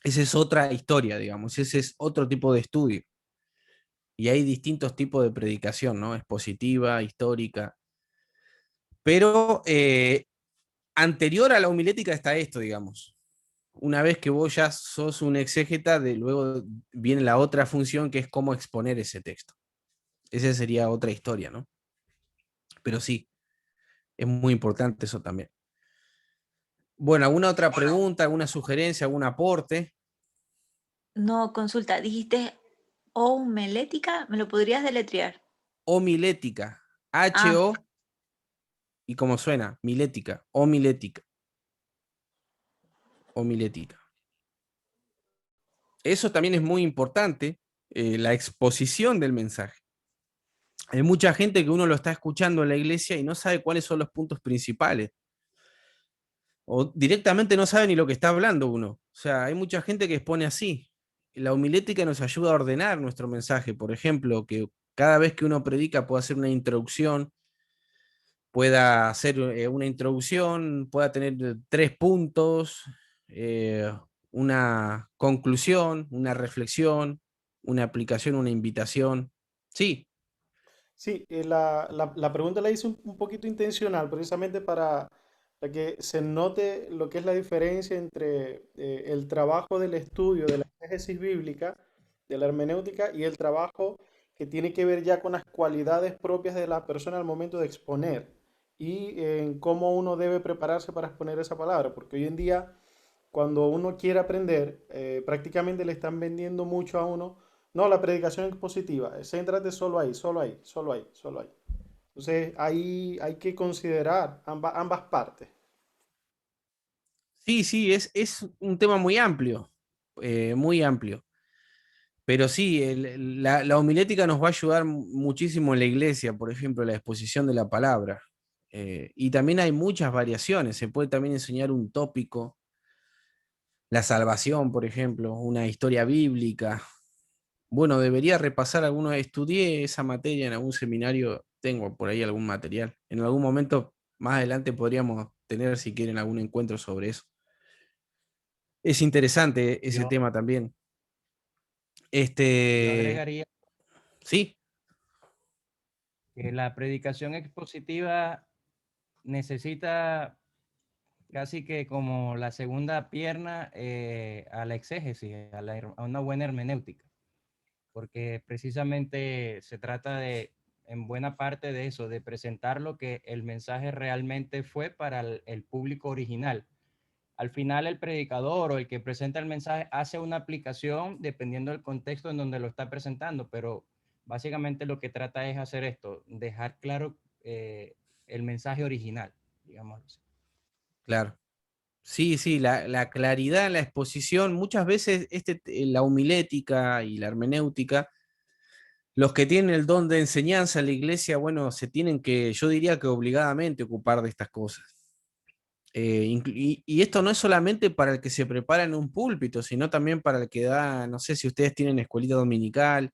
Esa es otra historia, digamos, ese es otro tipo de estudio. Y hay distintos tipos de predicación, ¿no? Expositiva, histórica. Pero anterior a la homilética está esto, digamos. Una vez que vos ya sos un exégeta, luego viene la otra función que es cómo exponer ese texto. Esa sería otra historia, ¿no? Pero sí, es muy importante eso también. Bueno, ¿alguna otra pregunta, alguna sugerencia, algún aporte? No, consulta, dijiste homilética, ¿me lo podrías deletrear? Homilética. Ah, H-O, y como suena, milética, homilética. Homilética. Eso también es muy importante, la exposición del mensaje. Hay mucha gente que uno lo está escuchando en la iglesia y no sabe cuáles son los puntos principales. O directamente no sabe ni lo que está hablando uno. O sea, hay mucha gente que expone así. La homilética nos ayuda a ordenar nuestro mensaje. Por ejemplo, que cada vez que uno predica pueda hacer una introducción, pueda hacer una introducción, pueda tener 3 puntos, una conclusión, una reflexión, una aplicación, una invitación. Sí, Sí, la pregunta la hice un poquito intencional, precisamente para que se note lo que es la diferencia entre el trabajo del estudio de la exégesis bíblica, de la hermenéutica, y el trabajo que tiene que ver ya con las cualidades propias de la persona al momento de exponer y en cómo uno debe prepararse para exponer esa palabra, porque hoy en día cuando uno quiere aprender, prácticamente le están vendiendo mucho a uno. No, la predicación expositiva, céntrate solo ahí, solo ahí, solo ahí, solo ahí. Entonces, ahí hay que considerar ambas partes. sí, sí, es un tema muy amplio, muy amplio. Pero sí, la homilética nos va a ayudar muchísimo en la iglesia, por ejemplo, la exposición de la palabra. Y también hay muchas variaciones, se puede también enseñar un tópico, la salvación, por ejemplo, una historia bíblica. Bueno, debería repasar algunos, estudié esa materia en algún seminario, tengo por ahí algún material. En algún momento más adelante podríamos tener, si quieren, algún encuentro sobre eso. Es interesante ese Yo, tema también. yo Este, agregaría sí, que la predicación expositiva necesita casi que como la segunda pierna a la exégesis, a una buena hermenéutica. porque precisamente se trata de, en buena parte de eso, de presentar lo que el mensaje realmente fue para el público original. Al final el predicador o el que presenta el mensaje hace una aplicación dependiendo del contexto en donde lo está presentando, pero básicamente lo que trata es hacer esto, dejar claro el mensaje original, digamos así. Claro. Sí, sí, la claridad en la exposición, muchas veces la homilética y la hermenéutica, los que tienen el don de enseñanza en la iglesia, bueno, se tienen que, yo diría que obligadamente ocupar de estas cosas. Y esto no es solamente para el que se prepara en un púlpito, sino también para el que da, no sé si ustedes tienen escuelita dominical.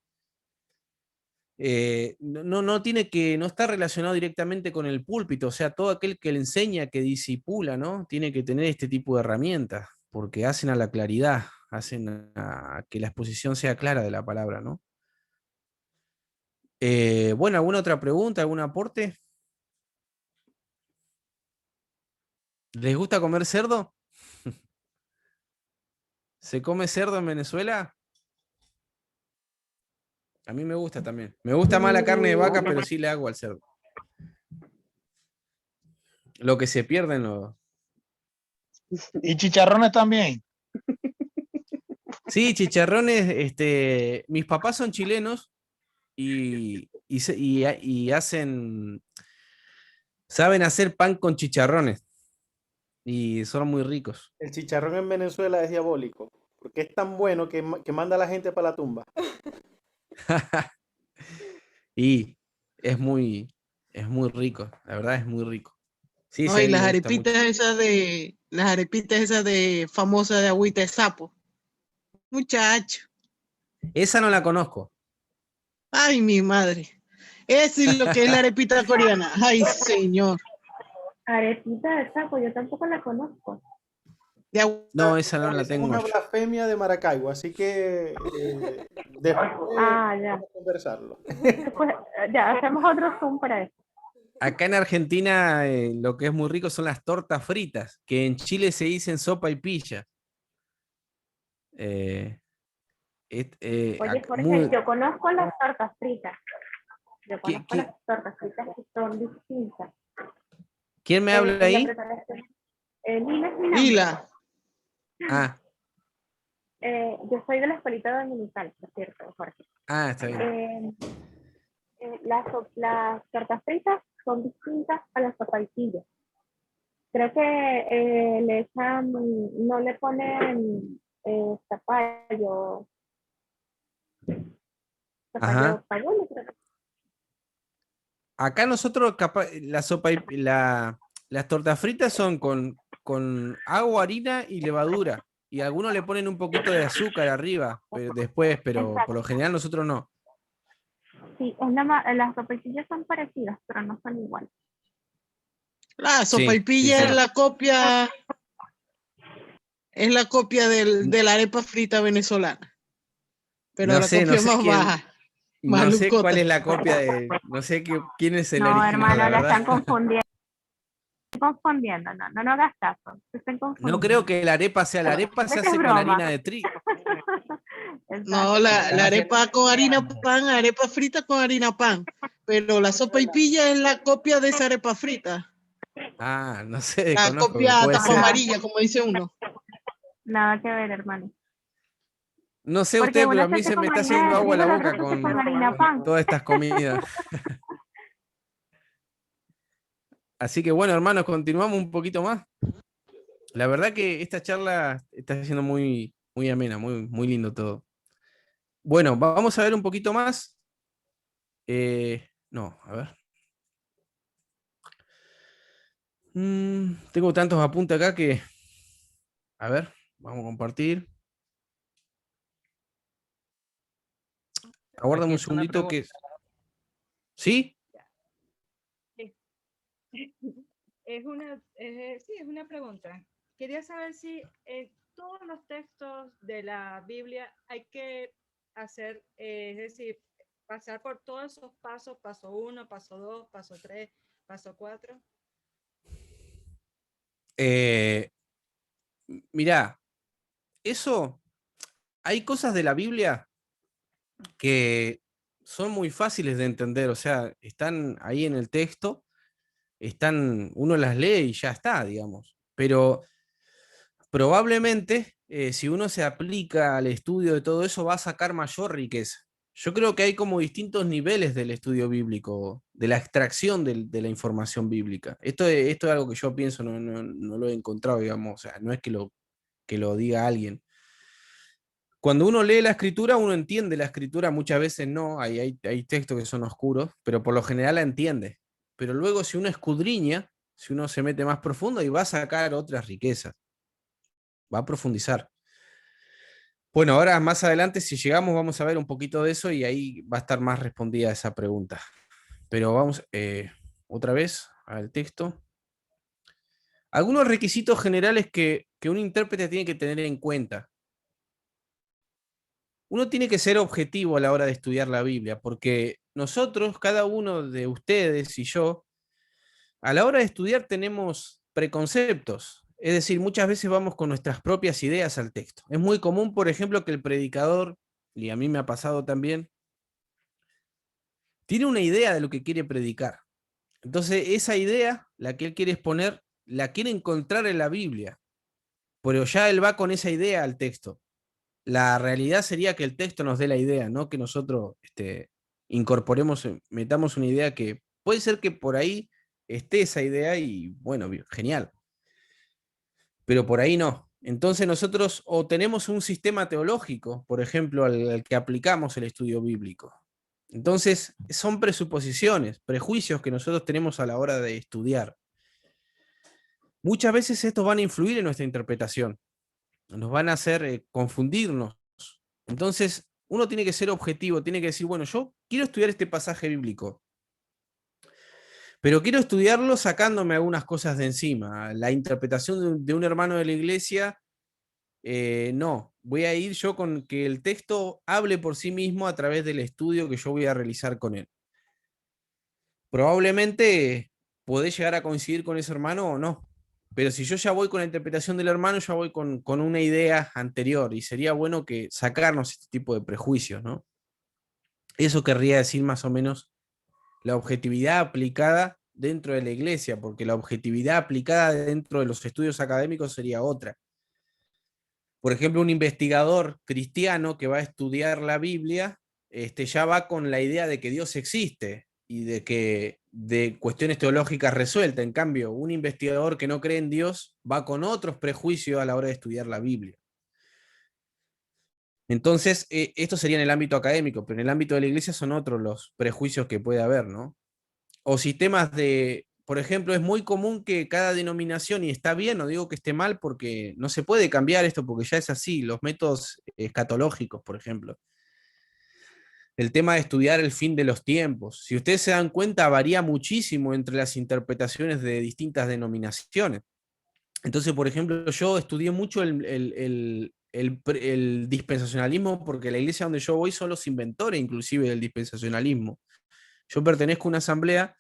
No tiene que, no está relacionado directamente con el púlpito, o sea, todo aquel que le enseña, que disipula, ¿no? Tiene que tener este tipo de herramientas, porque hacen a la claridad, hacen a que la exposición sea clara de la palabra, ¿no? Bueno, ¿alguna otra pregunta, algún aporte? ¿Les gusta comer cerdo? ¿Se come cerdo en Venezuela? A mí me gusta también. Me gusta más la carne de vaca, pero sí le hago al cerdo. Lo que se pierde en los... Y chicharrones también. Sí, chicharrones, mis papás son chilenos y hacen, saben hacer pan con chicharrones y son muy ricos. El chicharrón en Venezuela es diabólico, porque es tan bueno que manda a la gente para la tumba. Y es muy rico, la verdad es muy rico. Sí, No, sí, a y mí me gusta mucho. las arepitas esas de famosas de agüita de sapo. Muchacho. Esa no la conozco. Ay, mi madre. Eso es lo que es la arepita coreana. Ay, señor. Arepita de sapo, yo tampoco la conozco. No, esa no la Es tengo una yo. blasfemia de Maracaibo, así que después ya. vamos a conversarlo. Pues ya, hacemos otro Zoom para eso. Acá en Argentina lo que es muy rico son las tortas fritas, que en Chile se dicen sopa y pilla. Oye, Jorge, yo conozco las tortas fritas. Yo conozco las tortas fritas que son distintas. ¿Quién me habla ahí? Lila es mi nombre. Lila. Ah. Yo soy de la escuelita dominical, por cierto, Jorge. Ah, está bien. Las tortas fritas son distintas a las sopaipillas. Creo que le echan, no le ponen zapallo. Ajá. Zapallo, creo que. Acá nosotros, las tortas fritas son con agua, harina y levadura. Y algunos le ponen un poquito de azúcar arriba, después, pero por lo general nosotros no. Sí, las sopaipillas son parecidas, pero no son iguales. La sopaipilla es la copia. Es la copia de la arepa frita venezolana. Pero no la sé, copia más baja. No sé cuál es la copia no sé quién es el original. No, hermano, la están confundiendo. No hagas caso. No creo que la arepa sea la arepa, se hace con harina de trigo. No, la arepa con harina pan, arepa frita con harina pan. Pero la sopaipilla es la copia de esa arepa frita. Ah, no sé. La copia tapa amarilla, como dice uno. Nada que ver, hermano. No sé usted, pero a mí se me está haciendo agua la boca con todas estas comidas. Así que bueno, hermanos, continuamos un poquito más. La verdad que esta charla está siendo muy, muy amena, muy lindo todo. Bueno, vamos a ver un poquito más. No, a ver. Tengo tantos apuntes acá que... A ver, vamos a compartir. Aguárdame un segundito que... ¿Sí? Es una pregunta. Quería saber si todos los textos de la Biblia hay que hacer, es decir, pasar por todos esos pasos, paso 1, paso 2, paso 3, paso 4. Mirá, eso, hay cosas de la Biblia que son muy fáciles de entender, o sea, están ahí en el texto, uno las lee y ya está, digamos. Pero probablemente, si uno se aplica al estudio de todo eso, va a sacar mayor riqueza. Yo creo que hay como distintos niveles del estudio bíblico, de la extracción de la información bíblica. Esto es algo que yo pienso, no lo he encontrado, digamos, o sea, no es que lo diga alguien. Cuando uno lee la escritura, uno entiende la escritura, muchas veces no, hay textos que son oscuros, pero por lo general la entiende. Pero luego si uno escudriña, si uno se mete más profundo, y va a sacar otras riquezas, va a profundizar. Bueno, ahora más adelante, si llegamos, vamos a ver un poquito de eso y ahí va a estar más respondida esa pregunta. Pero vamos otra vez al texto. Algunos requisitos generales que un intérprete tiene que tener en cuenta. Uno tiene que ser objetivo a la hora de estudiar la Biblia, porque nosotros, cada uno de ustedes y yo, a la hora de estudiar tenemos preconceptos. Es decir, muchas veces vamos con nuestras propias ideas al texto. Es muy común, por ejemplo, que el predicador, y a mí me ha pasado también, tiene una idea de lo que quiere predicar. Entonces, esa idea, la que él quiere exponer, la quiere encontrar en la Biblia, pero ya él va con esa idea al texto. La realidad sería que el texto nos dé la idea, no que nosotros incorporemos, metamos una idea que puede ser que por ahí esté esa idea y bueno, genial. Pero por ahí no. Entonces nosotros o tenemos un sistema teológico, por ejemplo, al que aplicamos el estudio bíblico. Entonces son presuposiciones, prejuicios que nosotros tenemos a la hora de estudiar. Muchas veces estos van a influir en nuestra interpretación, nos van a hacer confundirnos. Entonces uno tiene que ser objetivo, tiene que decir, bueno, yo quiero estudiar este pasaje bíblico, pero quiero estudiarlo sacándome algunas cosas de encima. La interpretación de un hermano de la iglesia, no. Voy a ir yo con que el texto hable por sí mismo a través del estudio que yo voy a realizar con él. Probablemente podés llegar a coincidir con ese hermano o no. Pero si yo ya voy con la interpretación del hermano, ya voy con una idea anterior. Y sería bueno que sacarnos este tipo de prejuicios, ¿no? Eso querría decir más o menos la objetividad aplicada dentro de la iglesia, porque la objetividad aplicada dentro de los estudios académicos sería otra. Por ejemplo, un investigador cristiano que va a estudiar la Biblia, ya va con la idea de que Dios existe y de cuestiones teológicas resueltas. En cambio, un investigador que no cree en Dios va con otros prejuicios a la hora de estudiar la Biblia. Entonces, esto sería en el ámbito académico, pero en el ámbito de la iglesia son otros los prejuicios que puede haber, ¿no? O sistemas por ejemplo, es muy común que cada denominación, y está bien, no digo que esté mal, porque no se puede cambiar esto, porque ya es así, los métodos escatológicos, por ejemplo. El tema de estudiar el fin de los tiempos. Si ustedes se dan cuenta, varía muchísimo entre las interpretaciones de distintas denominaciones. Entonces, por ejemplo, yo estudié mucho el dispensacionalismo, porque la iglesia donde yo voy son los inventores inclusive del dispensacionalismo. Yo pertenezco a una asamblea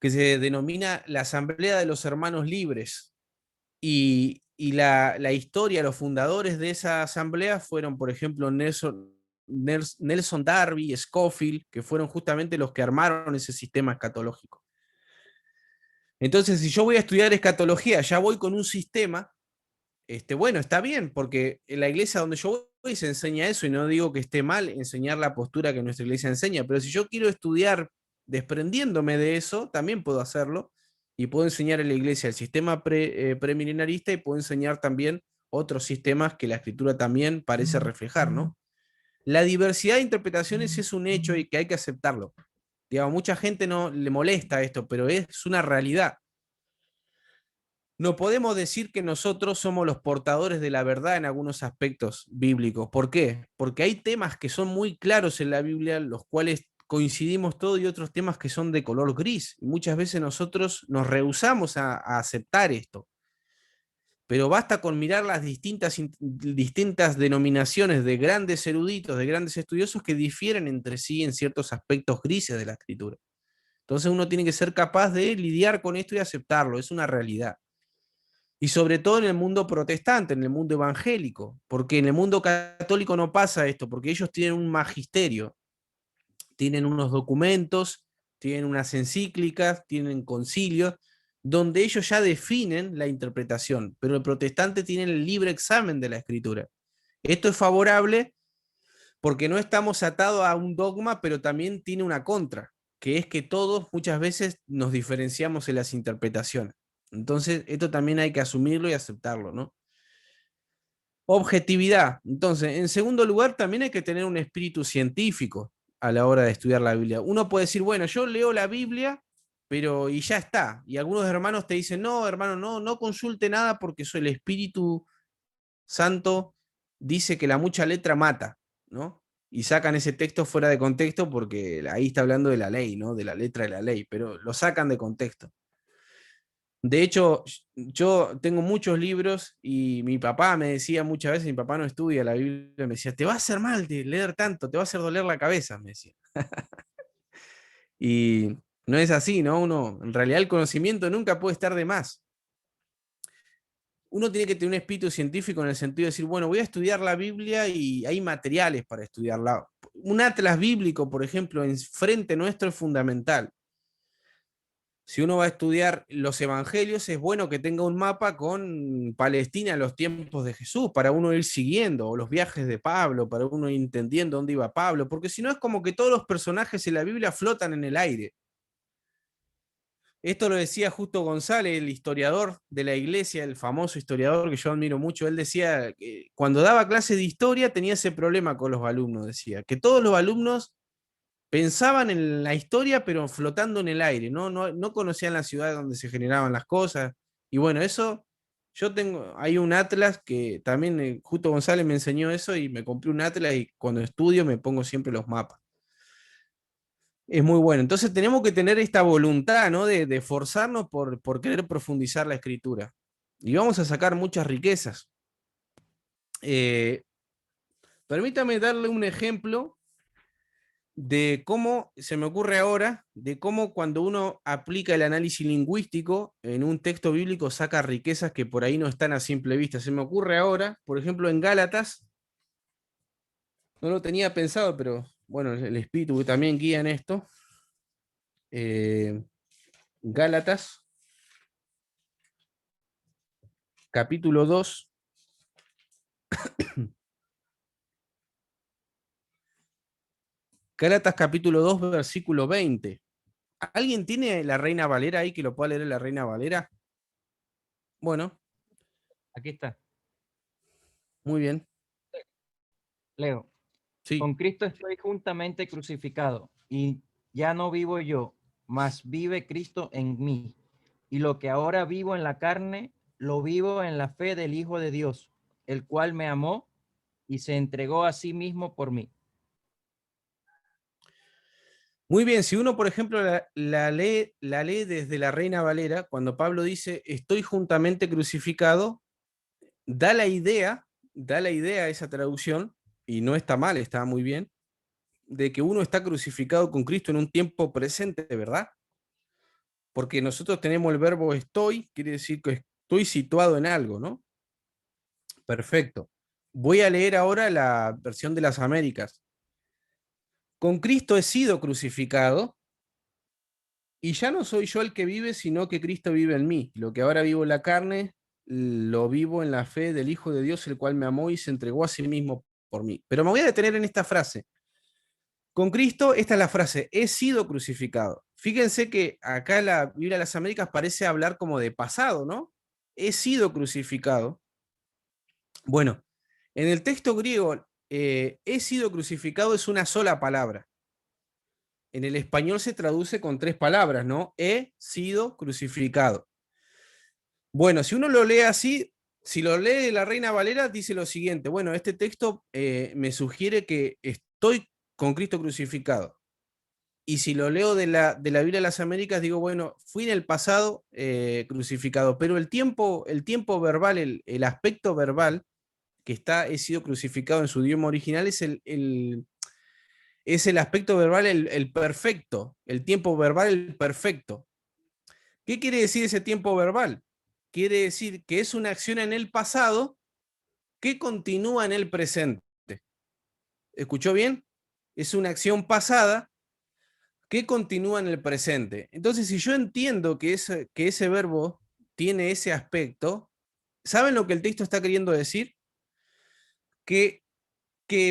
que se denomina la Asamblea de los Hermanos Libres. Y la historia, los fundadores de esa asamblea fueron, por ejemplo, Nelson Darby, Scofield, que fueron justamente los que armaron ese sistema escatológico. Entonces, si yo voy a estudiar escatología, ya voy con un sistema, bueno, está bien, porque en la iglesia donde yo voy se enseña eso, y no digo que esté mal enseñar la postura que nuestra iglesia enseña, pero si yo quiero estudiar desprendiéndome de eso, también puedo hacerlo, y puedo enseñar en la iglesia el sistema premilenarista, y puedo enseñar también otros sistemas que la escritura también parece reflejar, ¿no? La diversidad de interpretaciones es un hecho y que hay que aceptarlo. Digamos, mucha gente no le molesta esto, pero es una realidad. No podemos decir que nosotros somos los portadores de la verdad en algunos aspectos bíblicos. ¿Por qué? Porque hay temas que son muy claros en la Biblia, los cuales coincidimos todos, y otros temas que son de color gris. Y muchas veces nosotros nos rehusamos a aceptar esto. Pero basta con mirar las distintas denominaciones de grandes eruditos, de grandes estudiosos que difieren entre sí en ciertos aspectos grises de la escritura. Entonces uno tiene que ser capaz de lidiar con esto y aceptarlo, es una realidad. Y sobre todo en el mundo protestante, en el mundo evangélico, porque en el mundo católico no pasa esto, porque ellos tienen un magisterio, tienen unos documentos, tienen unas encíclicas, tienen concilios, donde ellos ya definen la interpretación, pero el protestante tiene el libre examen de la escritura. Esto es favorable porque no estamos atados a un dogma, pero también tiene una contra, que es que todos muchas veces nos diferenciamos en las interpretaciones. Entonces, esto también hay que asumirlo y aceptarlo, ¿no? Objetividad. Entonces, en segundo lugar, también hay que tener un espíritu científico a la hora de estudiar la Biblia. Uno puede decir, bueno, yo leo la Biblia, pero y ya está. Y algunos hermanos te dicen, no, hermano, no consulte nada porque el Espíritu Santo dice que la mucha letra mata, ¿no? Y sacan ese texto fuera de contexto porque ahí está hablando de la ley, ¿no? De la letra de la ley, pero lo sacan de contexto. De hecho, yo tengo muchos libros y mi papá me decía muchas veces, mi papá no estudia la Biblia, me decía, te va a hacer mal de leer tanto, te va a hacer doler la cabeza, me decía. Y no es así, ¿no? Uno, en realidad el conocimiento nunca puede estar de más. Uno tiene que tener un espíritu científico en el sentido de decir, bueno, voy a estudiar la Biblia y hay materiales para estudiarla. Un atlas bíblico, por ejemplo, en frente nuestro es fundamental. Si uno va a estudiar los evangelios, es bueno que tenga un mapa con Palestina en los tiempos de Jesús, para uno ir siguiendo, o los viajes de Pablo, para uno ir entendiendo dónde iba Pablo, porque si no es como que todos los personajes en la Biblia flotan en el aire. Esto lo decía Justo González, el historiador de la iglesia, el famoso historiador que yo admiro mucho. Él decía que cuando daba clase de historia tenía ese problema con los alumnos, decía, que todos los alumnos pensaban en la historia, pero flotando en el aire, no conocían la ciudad donde se generaban las cosas. Y bueno, eso, hay un atlas que también Justo González me enseñó eso y me compré un atlas y cuando estudio me pongo siempre los mapas. Es muy bueno. Entonces tenemos que tener esta voluntad, ¿no? De esforzarnos por querer profundizar la escritura. Y vamos a sacar muchas riquezas. Permítame darle un ejemplo de cómo, se me ocurre ahora, de cómo cuando uno aplica el análisis lingüístico en un texto bíblico saca riquezas que por ahí no están a simple vista. Se me ocurre ahora, por ejemplo, en Gálatas, no lo tenía pensado, pero bueno, el espíritu también guía en esto. Gálatas, capítulo 2. Gálatas capítulo 2, versículo 20. ¿Alguien tiene la Reina Valera ahí que lo pueda leer la Reina Valera? Bueno. Aquí está. Muy bien. Leo. Sí. Con Cristo estoy juntamente crucificado, y ya no vivo yo, mas vive Cristo en mí. Y lo que ahora vivo en la carne, lo vivo en la fe del Hijo de Dios, el cual me amó y se entregó a sí mismo por mí. Muy bien, si uno, por ejemplo, la lee desde la Reina Valera, cuando Pablo dice, estoy juntamente crucificado, da la idea a esa traducción, y no está mal, está muy bien, de que uno está crucificado con Cristo en un tiempo presente, ¿verdad? Porque nosotros tenemos el verbo estoy, quiere decir que estoy situado en algo, ¿no? Perfecto. Voy a leer ahora la versión de las Américas. Con Cristo he sido crucificado, y ya no soy yo el que vive, sino que Cristo vive en mí. Lo que ahora vivo en la carne, lo vivo en la fe del Hijo de Dios, el cual me amó y se entregó a sí mismo por mí. Pero me voy a detener en esta frase. Con Cristo, esta es la frase, he sido crucificado. Fíjense que acá la Biblia de las Américas parece hablar como de pasado, ¿no? He sido crucificado. Bueno, en el texto griego, he sido crucificado es una sola palabra. En el español se traduce con 3 palabras, ¿no? He sido crucificado. Bueno, si uno lo lee así, si lo lee de la Reina Valera, dice lo siguiente. Bueno, este texto me sugiere que estoy con Cristo crucificado. Y si lo leo de la Biblia de las Américas, digo, bueno, fui en el pasado crucificado, pero el tiempo verbal, el aspecto verbal que está, he sido crucificado en su idioma original, es el aspecto verbal, el perfecto, el tiempo verbal, el perfecto. ¿Qué quiere decir ese tiempo verbal? quiere decir que es una acción en el pasado que continúa en el presente. ¿Escuchó bien? Es una acción pasada que continúa en el presente. Entonces, si yo entiendo que ese verbo tiene ese aspecto, ¿saben lo que el texto está queriendo decir? Que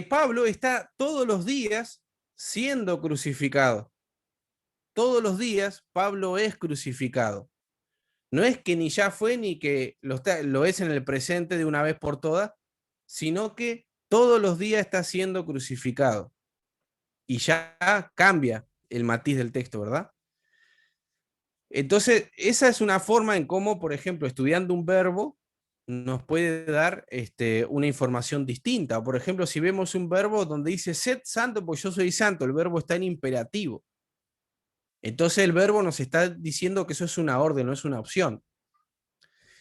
Pablo está todos los días siendo crucificado. Todos los días Pablo es crucificado. No es que ni ya fue ni que lo es en el presente de una vez por todas, sino que todos los días está siendo crucificado. Y ya cambia el matiz del texto, ¿verdad? Entonces, esa es una forma en cómo, por ejemplo, estudiando un verbo, nos puede dar una información distinta. Por ejemplo, si vemos un verbo donde dice sed santo, pues yo soy santo, el verbo está en imperativo. Entonces el verbo nos está diciendo que eso es una orden, no es una opción.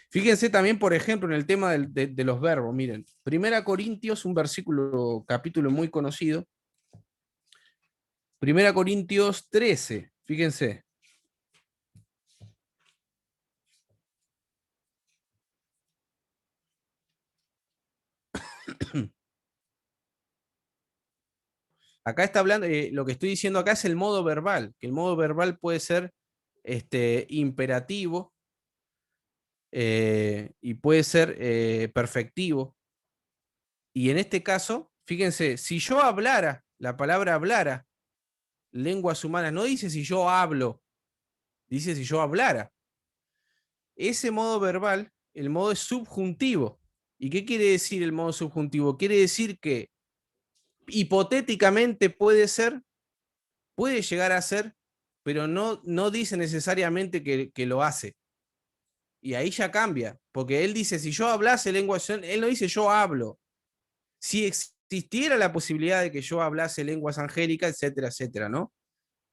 Fíjense también, por ejemplo, en el tema de los verbos. Miren, 1 Corintios, un capítulo muy conocido. 1 Corintios 13, fíjense. Acá está hablando, lo que estoy diciendo acá es el modo verbal, que el modo verbal puede ser imperativo y puede ser perfectivo. Y en este caso, fíjense, si yo hablara, la palabra hablara, lenguas humanas, no dice si yo hablo, dice si yo hablara. Ese modo verbal, el modo es subjuntivo. ¿Y qué quiere decir el modo subjuntivo? Quiere decir que hipotéticamente puede llegar a ser, pero no dice necesariamente que lo hace. Y ahí ya cambia, porque él dice, si yo hablase lengua, él no dice yo hablo. Si existiera la posibilidad de que yo hablase lenguas angélicas, etcétera, etcétera, ¿no?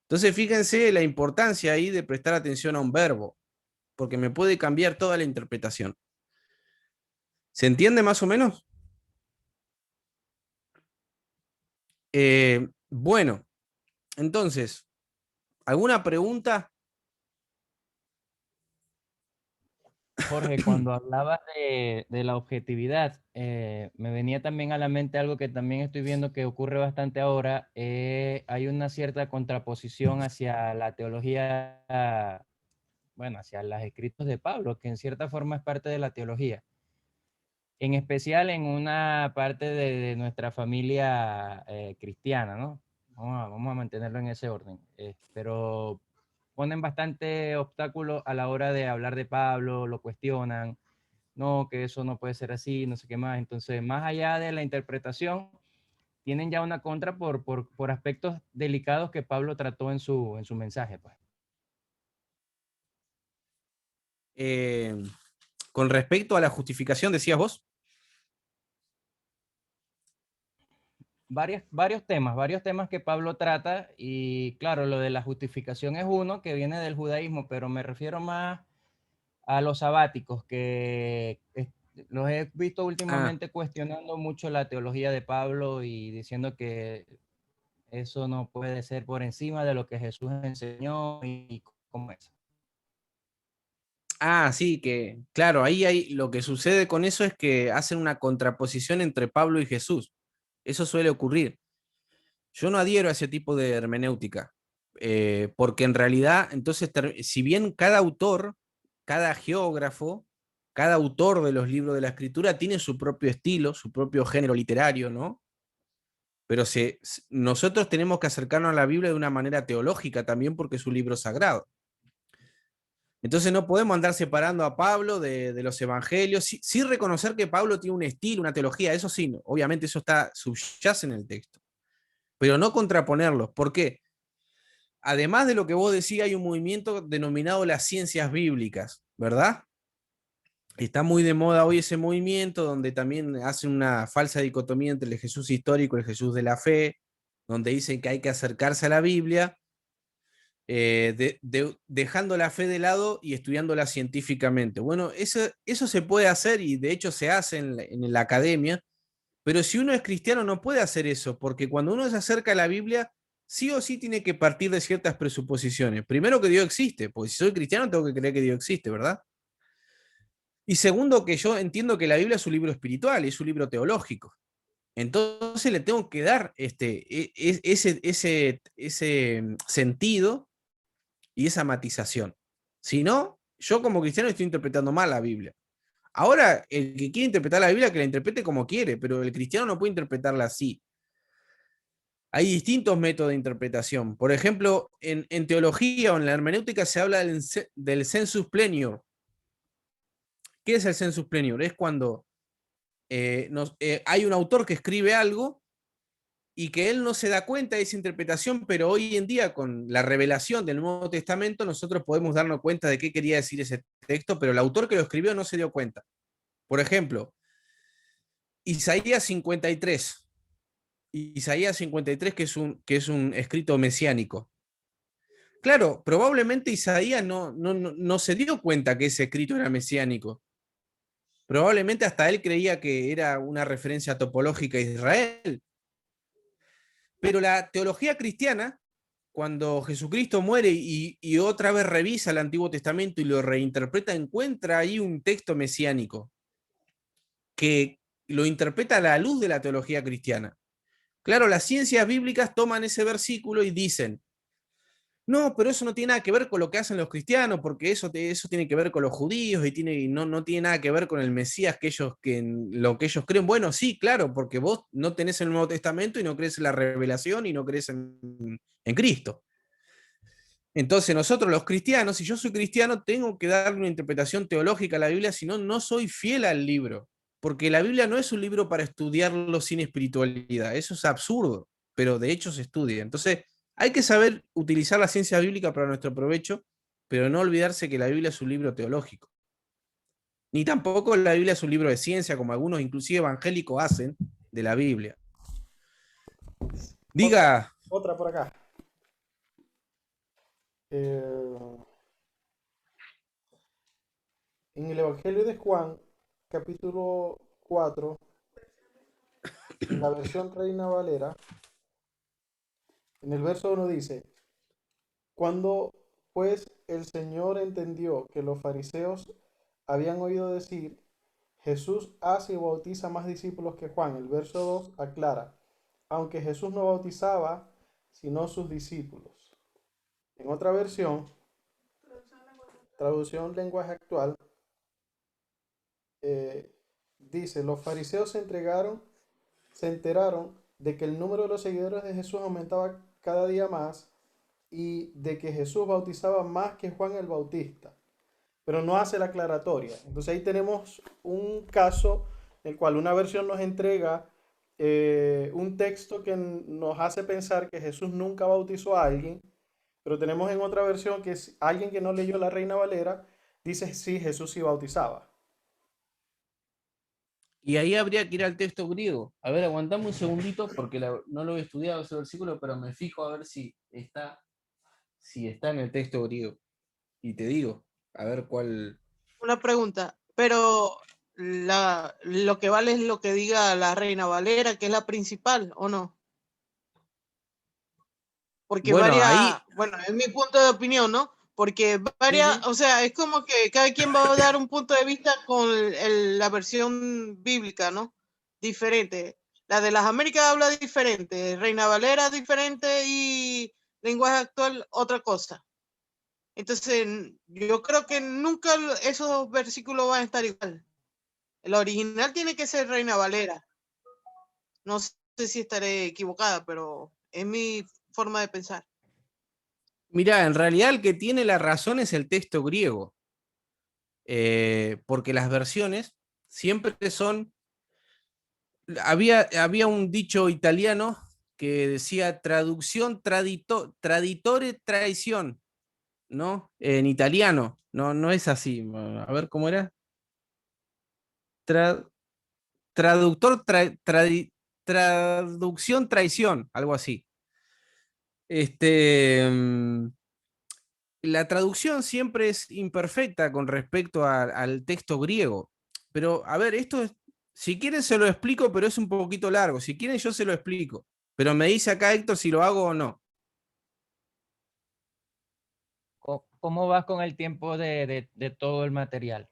Entonces fíjense la importancia ahí de prestar atención a un verbo, porque me puede cambiar toda la interpretación. ¿Se entiende más o menos? Bueno, entonces, ¿alguna pregunta? Jorge, cuando hablabas de la objetividad, me venía también a la mente algo que también estoy viendo que ocurre bastante ahora. Hay una cierta contraposición hacia la teología, bueno, hacia los escritos de Pablo, que en cierta forma es parte de la teología. En especial en una parte de nuestra familia cristiana, ¿no? Vamos a mantenerlo en ese orden. Pero ponen bastante obstáculos a la hora de hablar de Pablo, lo cuestionan, no, que eso no puede ser así, no sé qué más. Entonces, más allá de la interpretación, tienen ya una contra por aspectos delicados que Pablo trató en su mensaje, pues. Con respecto a la justificación, decías vos. Varios temas que Pablo trata, y claro, lo de la justificación es uno que viene del judaísmo, pero me refiero más a los sabáticos, que los he visto últimamente cuestionando mucho la teología de Pablo y diciendo que eso no puede ser por encima de lo que Jesús enseñó y cómo es. Sí, que claro, lo que sucede con eso es que hacen una contraposición entre Pablo y Jesús. Eso suele ocurrir. Yo no adhiero a ese tipo de hermenéutica, porque en realidad, entonces, si bien cada autor, cada geógrafo, cada autor de los libros de la escritura tiene su propio estilo, su propio género literario, ¿no? Pero nosotros tenemos que acercarnos a la Biblia de una manera teológica también porque es un libro sagrado. Entonces no podemos andar separando a Pablo de los evangelios, sí reconocer que Pablo tiene un estilo, una teología, eso sí, obviamente eso subyace en el texto, pero no contraponerlos. ¿Por qué? Además de lo que vos decías, hay un movimiento denominado las ciencias bíblicas, ¿verdad? Está muy de moda hoy ese movimiento donde también hacen una falsa dicotomía entre el Jesús histórico y el Jesús de la fe, donde dicen que hay que acercarse a la Biblia, dejando la fe de lado y estudiándola científicamente. Bueno, eso se puede hacer y de hecho se hace en la academia, pero si uno es cristiano no puede hacer eso, porque cuando uno se acerca a la Biblia, sí o sí tiene que partir de ciertas presuposiciones. Primero que Dios existe, porque si soy cristiano tengo que creer que Dios existe, ¿verdad? Y segundo, que yo entiendo que la Biblia es un libro espiritual, es un libro teológico. Entonces le tengo que dar ese sentido y esa matización. Si no, yo como cristiano estoy interpretando mal la Biblia. Ahora, el que quiere interpretar la Biblia, que la interprete como quiere, pero el cristiano no puede interpretarla así. Hay distintos métodos de interpretación. Por ejemplo, en teología o en la hermenéutica se habla del sensus plenior. ¿Qué es el sensus plenior? Es cuando hay un autor que escribe algo y que él no se da cuenta de esa interpretación, pero hoy en día con la revelación del Nuevo Testamento nosotros podemos darnos cuenta de qué quería decir ese texto, pero el autor que lo escribió no se dio cuenta. Por ejemplo, Isaías 53. Isaías 53, que es un escrito mesiánico. Claro, probablemente Isaías no se dio cuenta que ese escrito era mesiánico. Probablemente hasta él creía que era una referencia topológica a Israel. Pero la teología cristiana, cuando Jesucristo muere y otra vez revisa el Antiguo Testamento y lo reinterpreta, encuentra ahí un texto mesiánico que lo interpreta a la luz de la teología cristiana. Claro, las ciencias bíblicas toman ese versículo y dicen, no, pero eso no tiene nada que ver con lo que hacen los cristianos, porque eso tiene que ver con los judíos y no tiene nada que ver con el Mesías lo que ellos creen. Bueno, sí, claro, porque vos no tenés el Nuevo Testamento y no crees en la revelación y no crees en Cristo. Entonces nosotros los cristianos, si yo soy cristiano, tengo que darle una interpretación teológica a la Biblia, si no, no soy fiel al libro. Porque la Biblia no es un libro para estudiarlo sin espiritualidad. Eso es absurdo, pero de hecho se estudia. Entonces, hay que saber utilizar la ciencia bíblica para nuestro provecho, pero no olvidarse que la Biblia es un libro teológico. Ni tampoco la Biblia es un libro de ciencia, como algunos inclusive evangélicos hacen de la Biblia. Diga. Otra por acá. En el Evangelio de Juan, capítulo 4, en la versión Reina Valera, en el verso 1 dice, cuando pues el Señor entendió que los fariseos habían oído decir, Jesús hace y bautiza más discípulos que Juan, el verso 2 aclara, aunque Jesús no bautizaba, sino sus discípulos. En otra versión, traducción lenguaje actual, dice, los fariseos se enteraron de que el número de los seguidores de Jesús aumentaba cada día más y de que Jesús bautizaba más que Juan el Bautista, pero no hace la aclaratoria. Entonces ahí tenemos un caso en el cual una versión nos entrega un texto que nos hace pensar que Jesús nunca bautizó a alguien, pero tenemos en otra versión que es alguien que no leyó la Reina Valera, dice sí, Jesús sí bautizaba. Y ahí habría que ir al texto griego. A ver, aguantame un segundito porque no lo he estudiado ese versículo, pero me fijo a ver si está en el texto griego. Y te digo, a ver cuál. Una pregunta, pero lo que vale es lo que diga la Reina Valera, que es la principal, ¿o no? Porque Bueno, bueno, es mi punto de opinión, ¿no? Porque o sea, es como que cada quien va a dar un punto de vista con la versión bíblica, ¿no? Diferente. La de las Américas habla diferente, Reina Valera diferente y lenguaje actual otra cosa. Entonces, yo creo que nunca esos versículos van a estar igual. El original tiene que ser Reina Valera. No sé si estaré equivocada, pero es mi forma de pensar. Mirá, en realidad el que tiene la razón es el texto griego. Porque las versiones siempre son. Había un dicho italiano que decía traducción, traditore, traición, ¿no? En italiano, no es así. A ver cómo era. Traductor, traducción, traición, algo así. La traducción siempre es imperfecta con respecto al texto griego. Pero, a ver, si quieren se lo explico, pero es un poquito largo. Si quieren yo se lo explico. Pero me dice acá Héctor si lo hago o no. ¿Cómo vas con el tiempo de todo el material?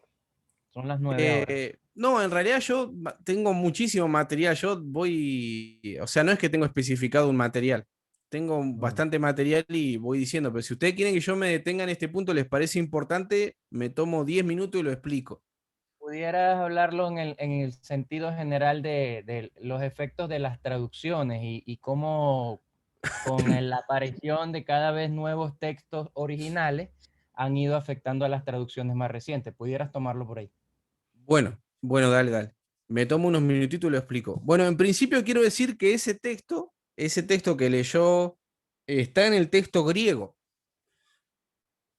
Son las 9 ahora. No, en realidad yo tengo muchísimo material. Yo voy, o sea, no es que tengo especificado un material. Tengo bastante material y voy diciendo, pero si ustedes quieren que yo me detenga en este punto, les parece importante, me tomo 10 minutos y lo explico. ¿Pudieras hablarlo en el sentido general de los efectos de las traducciones y cómo con la aparición de cada vez nuevos textos originales han ido afectando a las traducciones más recientes? ¿Pudieras tomarlo por ahí? Bueno, dale. Me tomo unos minutitos y lo explico. Bueno, en principio quiero decir que ese texto que leyó, está en el texto griego.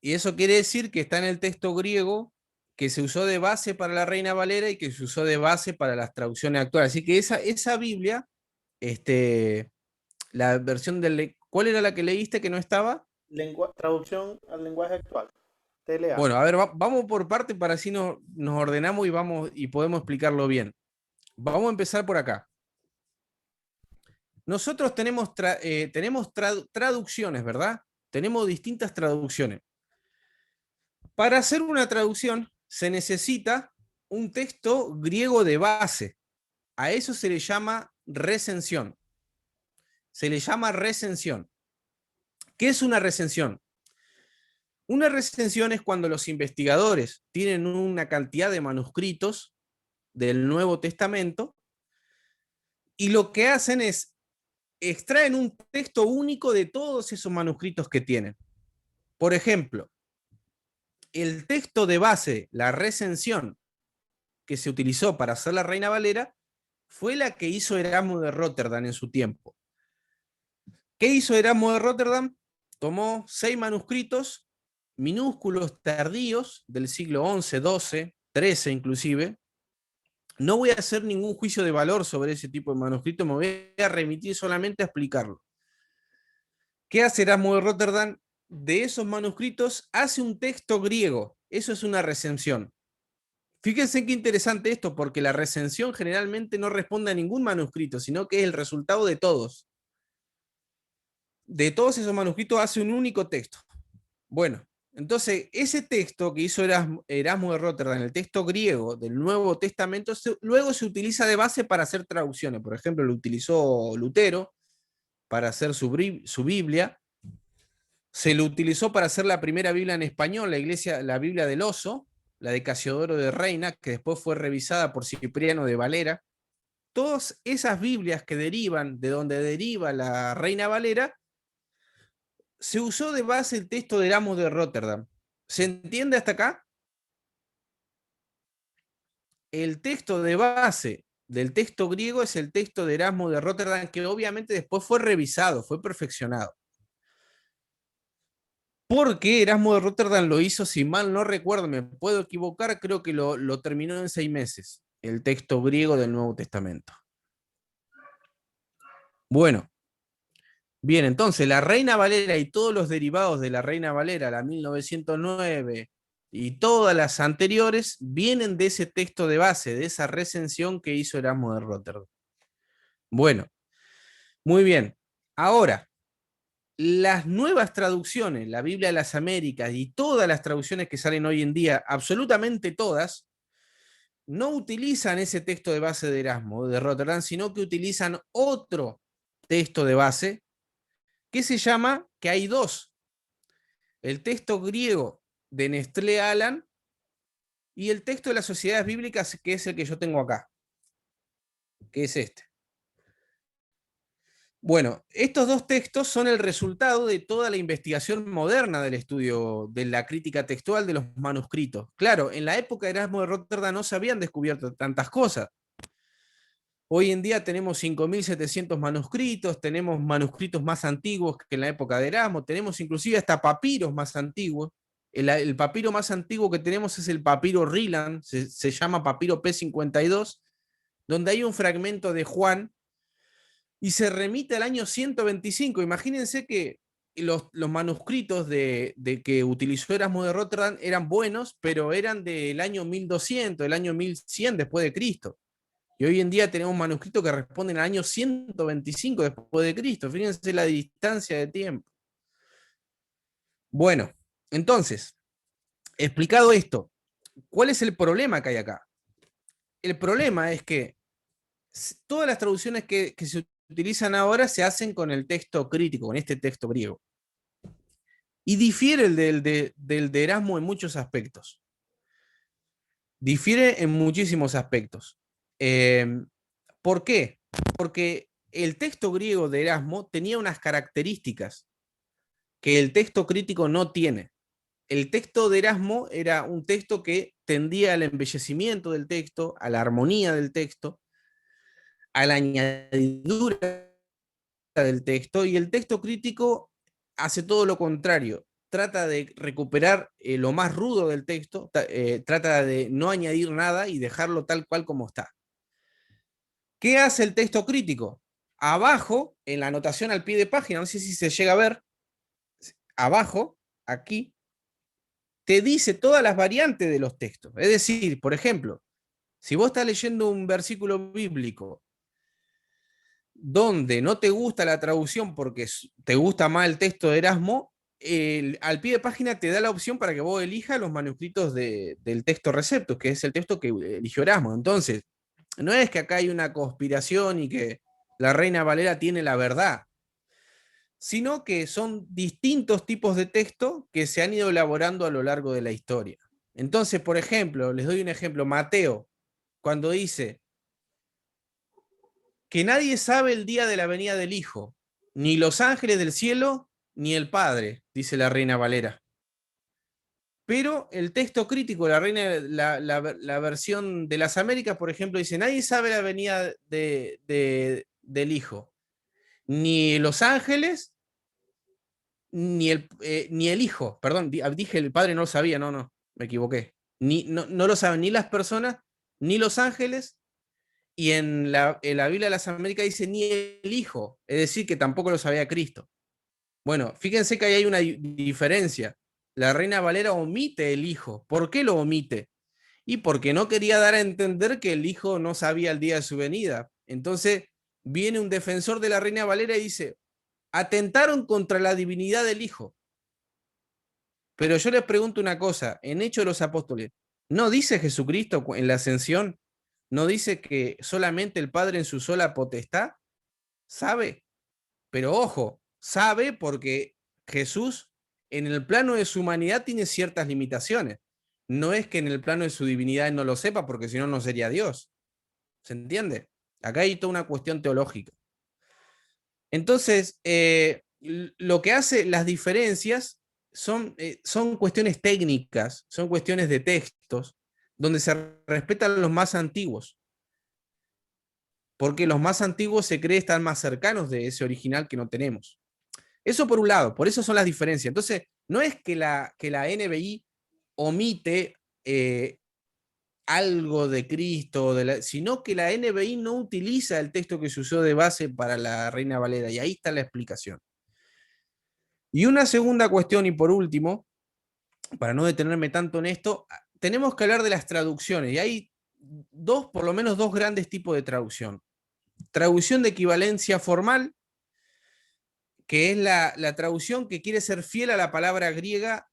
Y eso quiere decir que está en el texto griego que se usó de base para la Reina Valera y que se usó de base para las traducciones actuales. Así que esa Biblia, la versión del... ¿Cuál era la que leíste que no estaba? Traducción al lenguaje actual. TLA. Bueno, a ver, vamos por parte para así nos ordenamos y podemos explicarlo bien. Vamos a empezar por acá. Nosotros tenemos traducciones, ¿verdad? Tenemos distintas traducciones. Para hacer una traducción se necesita un texto griego de base. A eso se le llama recensión. Se le llama recensión. ¿Qué es una recensión? Una recensión es cuando los investigadores tienen una cantidad de manuscritos del Nuevo Testamento y lo que hacen es extraen un texto único de todos esos manuscritos que tienen. Por ejemplo, el texto de base, la recensión que se utilizó para hacer la Reina Valera, fue la que hizo Erasmo de Rotterdam en su tiempo. ¿Qué hizo Erasmo de Rotterdam? Tomó 6 manuscritos minúsculos tardíos del siglo XI, XII, XIII inclusive. No voy a hacer ningún juicio de valor sobre ese tipo de manuscritos, me voy a remitir solamente a explicarlo. ¿Qué hace Erasmo de Rotterdam? De esos manuscritos hace un texto griego. Eso es una recensión. Fíjense qué interesante esto, porque la recensión generalmente no responde a ningún manuscrito, sino que es el resultado de todos. De todos esos manuscritos hace un único texto. Bueno, entonces ese texto que hizo Erasmo de Rotterdam, el texto griego del Nuevo Testamento, luego se utiliza de base para hacer traducciones. Por ejemplo, lo utilizó Lutero para hacer su Biblia. Se lo utilizó para hacer la primera Biblia en español, la Biblia del Oso, la de Casiodoro de Reina, que después fue revisada por Cipriano de Valera. Todas esas Biblias que derivan de donde deriva la Reina Valera, se usó de base el texto de Erasmo de Rotterdam. ¿Se entiende hasta acá? El texto de base del texto griego es el texto de Erasmo de Rotterdam, que obviamente después fue revisado, fue perfeccionado. Porque Erasmo de Rotterdam lo hizo, si mal no recuerdo, me puedo equivocar, creo que lo terminó en 6 meses, el texto griego del Nuevo Testamento. Bueno, bien, entonces la Reina Valera y todos los derivados de la Reina Valera, la 1909 y todas las anteriores, vienen de ese texto de base, de esa recensión que hizo Erasmo de Rotterdam. Bueno, muy bien. Ahora, las nuevas traducciones, la Biblia de las Américas y todas las traducciones que salen hoy en día, absolutamente todas, no utilizan ese texto de base de Erasmo de Rotterdam, sino que utilizan otro texto de base que se llama, que hay dos, el texto griego de Nestlé Aland y el texto de las sociedades bíblicas, que es el que yo tengo acá, que es este. Bueno, estos dos textos son el resultado de toda la investigación moderna del estudio de la crítica textual de los manuscritos. Claro, en la época de Erasmo de Rotterdam no se habían descubierto tantas cosas. Hoy en día tenemos 5.700 manuscritos, tenemos manuscritos más antiguos que en la época de Erasmo, tenemos inclusive hasta papiros más antiguos. El papiro más antiguo que tenemos es el papiro Ryland, se llama papiro P52, donde hay un fragmento de Juan y se remite al año 125. Imagínense que los manuscritos de que utilizó Erasmo de Rotterdam eran buenos, pero eran del año 1200, del año 1100 después de Cristo. Y hoy en día tenemos manuscritos que responden al año 125 después de Cristo. Fíjense la distancia de tiempo. Bueno, entonces, explicado esto, ¿cuál es el problema que hay acá? El problema es que todas las traducciones que se utilizan ahora se hacen con el texto crítico, con este texto griego. Y difiere el del de Erasmo en muchos aspectos. Difiere en muchísimos aspectos. ¿Por qué? Porque el texto griego de Erasmo tenía unas características que el texto crítico no tiene. El texto de Erasmo era un texto que tendía al embellecimiento del texto, a la armonía del texto, a la añadidura del texto, y el texto crítico hace todo lo contrario. Trata de recuperar lo más rudo del texto, trata de no añadir nada y dejarlo tal cual como está. ¿Qué hace el texto crítico? Abajo, en la anotación al pie de página, no sé si se llega a ver, abajo, aquí, te dice todas las variantes de los textos. Es decir, por ejemplo, si vos estás leyendo un versículo bíblico donde no te gusta la traducción porque te gusta más el texto de Erasmo, al pie de página te da la opción para que vos elijas los manuscritos del texto Receptus, que es el texto que eligió Erasmo. Entonces, no es que acá hay una conspiración y que la Reina Valera tiene la verdad, sino que son distintos tipos de texto que se han ido elaborando a lo largo de la historia. Entonces, por ejemplo, les doy un ejemplo, Mateo, cuando dice que nadie sabe el día de la venida del Hijo, ni los ángeles del cielo, ni el Padre, dice la Reina Valera. Pero el texto crítico, la versión de las Américas, por ejemplo, dice, nadie sabe la venida del Hijo, ni los ángeles, ni el Hijo, perdón, dije el Padre, no lo sabía, no, me equivoqué. No lo saben ni las personas, ni los ángeles, y en la Biblia de las Américas dice ni el Hijo, es decir, que tampoco lo sabía Cristo. Bueno, fíjense que ahí hay una diferencia. La Reina Valera omite el Hijo. ¿Por qué lo omite? Y porque no quería dar a entender que el Hijo no sabía el día de su venida. Entonces viene un defensor de la Reina Valera y dice, atentaron contra la divinidad del Hijo. Pero yo les pregunto una cosa, en Hechos de los Apóstoles, ¿no dice Jesucristo en la ascensión? ¿No dice que solamente el Padre en su sola potestad sabe? Pero ojo, sabe porque Jesús en el plano de su humanidad tiene ciertas limitaciones. No es que en el plano de su divinidad no lo sepa, porque si no, no sería Dios. ¿Se entiende? Acá hay toda una cuestión teológica. Entonces, lo que hace las diferencias son cuestiones técnicas, son cuestiones de textos, donde se respetan los más antiguos. Porque los más antiguos se cree estar más cercanos de ese original que no tenemos. Eso por un lado, por eso son las diferencias. Entonces, no es que la NBI omite algo de Cristo, sino que la NBI no utiliza el texto que se usó de base para la Reina Valera, y ahí está la explicación. Y una segunda cuestión, y por último, para no detenerme tanto en esto, tenemos que hablar de las traducciones, y hay por lo menos dos grandes tipos de traducción. Traducción de equivalencia formal, que es la traducción que quiere ser fiel a la palabra griega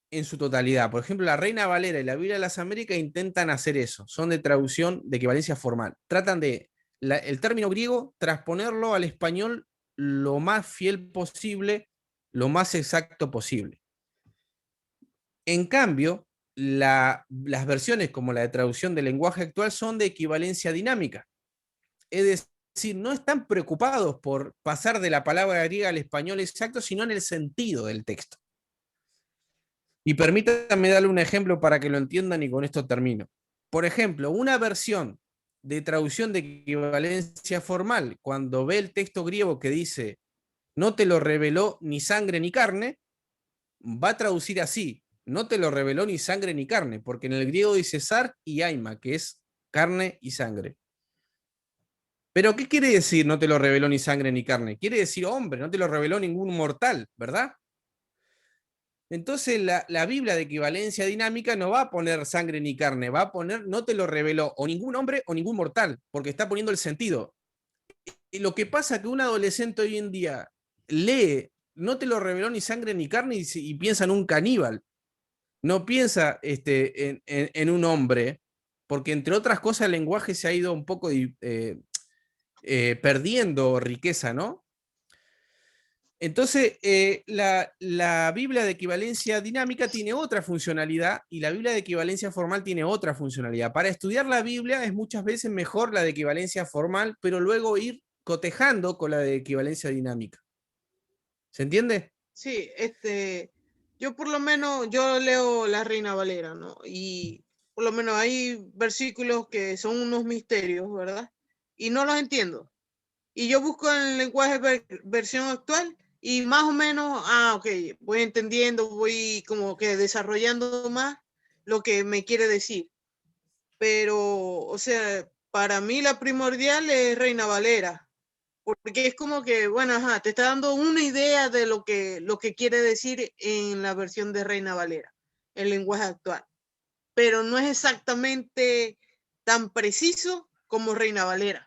en su totalidad. Por ejemplo, la Reina Valera y la Biblia de las Américas intentan hacer eso, son de traducción de equivalencia formal. Tratan de el término griego transponerlo al español lo más fiel posible, lo más exacto posible. En cambio, las versiones como la de traducción del lenguaje actual son de equivalencia dinámica. Es decir, no están preocupados por pasar de la palabra griega al español exacto, sino en el sentido del texto. Y permítanme darle un ejemplo para que lo entiendan y con esto termino. Por ejemplo, una versión de traducción de equivalencia formal, cuando ve el texto griego que dice no te lo reveló ni sangre ni carne, va a traducir así, no te lo reveló ni sangre ni carne, porque en el griego dice sar y aima, que es carne y sangre. Pero ¿qué quiere decir no te lo reveló ni sangre ni carne? Quiere decir hombre, no te lo reveló ningún mortal, ¿verdad? Entonces la Biblia de equivalencia dinámica no va a poner sangre ni carne, va a poner no te lo reveló o ningún hombre o ningún mortal, porque está poniendo el sentido. Y lo que pasa es que un adolescente hoy en día lee no te lo reveló ni sangre ni carne y piensa en un caníbal. no piensa en un hombre, porque entre otras cosas el lenguaje se ha ido un poco perdiendo riqueza, ¿no? Entonces, la Biblia de equivalencia dinámica tiene otra funcionalidad y la Biblia de equivalencia formal tiene otra funcionalidad. Para estudiar la Biblia es muchas veces mejor la de equivalencia formal, pero luego ir cotejando con la de equivalencia dinámica. ¿Se entiende? Sí, yo por lo menos, yo leo la Reina Valera, ¿no? Y por lo menos hay versículos que son unos misterios, ¿verdad? Y no los entiendo. Y yo busco en el lenguaje versión actual y más o menos, ok, voy entendiendo, voy como que desarrollando más lo que me quiere decir. Pero, o sea, para mí la primordial es Reina Valera, porque es como que, bueno, ajá, te está dando una idea de lo que quiere decir en la versión de Reina Valera, el lenguaje actual. Pero no es exactamente tan preciso como Reina Valera.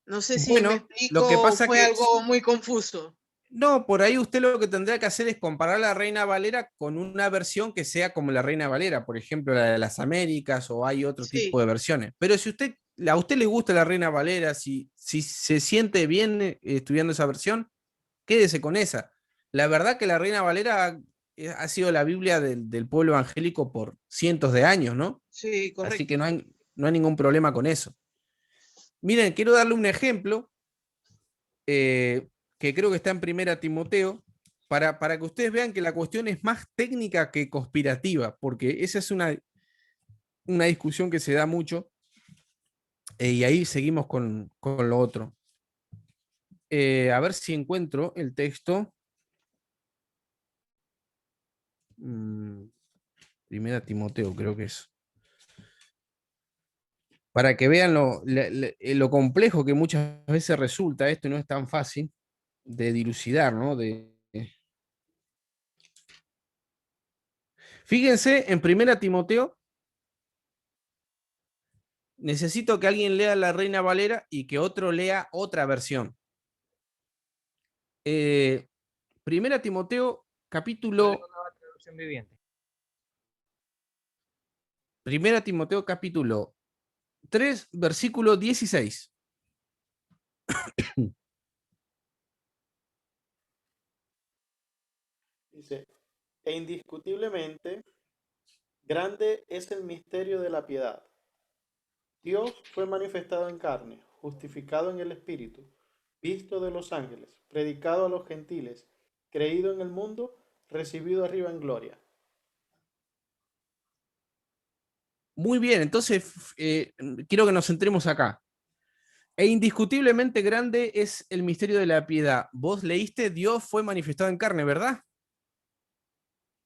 No sé si me Bueno, lo que explico, pasa fue que algo muy confuso. no, por ahí usted lo que tendría que hacer es comparar la Reina Valera con una versión que sea como la Reina Valera, por ejemplo, la de las Américas, o hay otro tipo Sí, de versiones. Pero si a usted le gusta la Reina Valera, si se siente bien estudiando esa versión, quédese con esa. La verdad que la Reina Valera ha sido la Biblia del pueblo evangélico por cientos de años, ¿no? sí, Así que correcto. no hay ningún problema con eso. Miren, quiero darle un ejemplo que creo que está en Primera Timoteo, para que ustedes vean que la cuestión es más técnica que conspirativa, porque esa es una discusión que se da mucho, y ahí seguimos con lo otro. A ver si encuentro el texto. Primera Timoteo, creo que es. Para que vean lo complejo que muchas veces resulta esto, y no es tan fácil de dilucidar, ¿no? Fíjense en Primera Timoteo. Necesito que alguien lea la Reina Valera y que otro lea otra versión. Primera Timoteo, capítulo. Traducción viviente. Primera Timoteo, capítulo 3, versículo 16. Dice, e indiscutiblemente grande es el misterio de la piedad. Dios fue manifestado en carne, justificado en el Espíritu, visto de los ángeles, predicado a los gentiles, creído en el mundo, recibido arriba en gloria. Muy bien, entonces quiero que nos centremos acá. E indiscutiblemente grande es el misterio de la piedad. Vos leíste, Dios fue manifestado en carne, ¿verdad?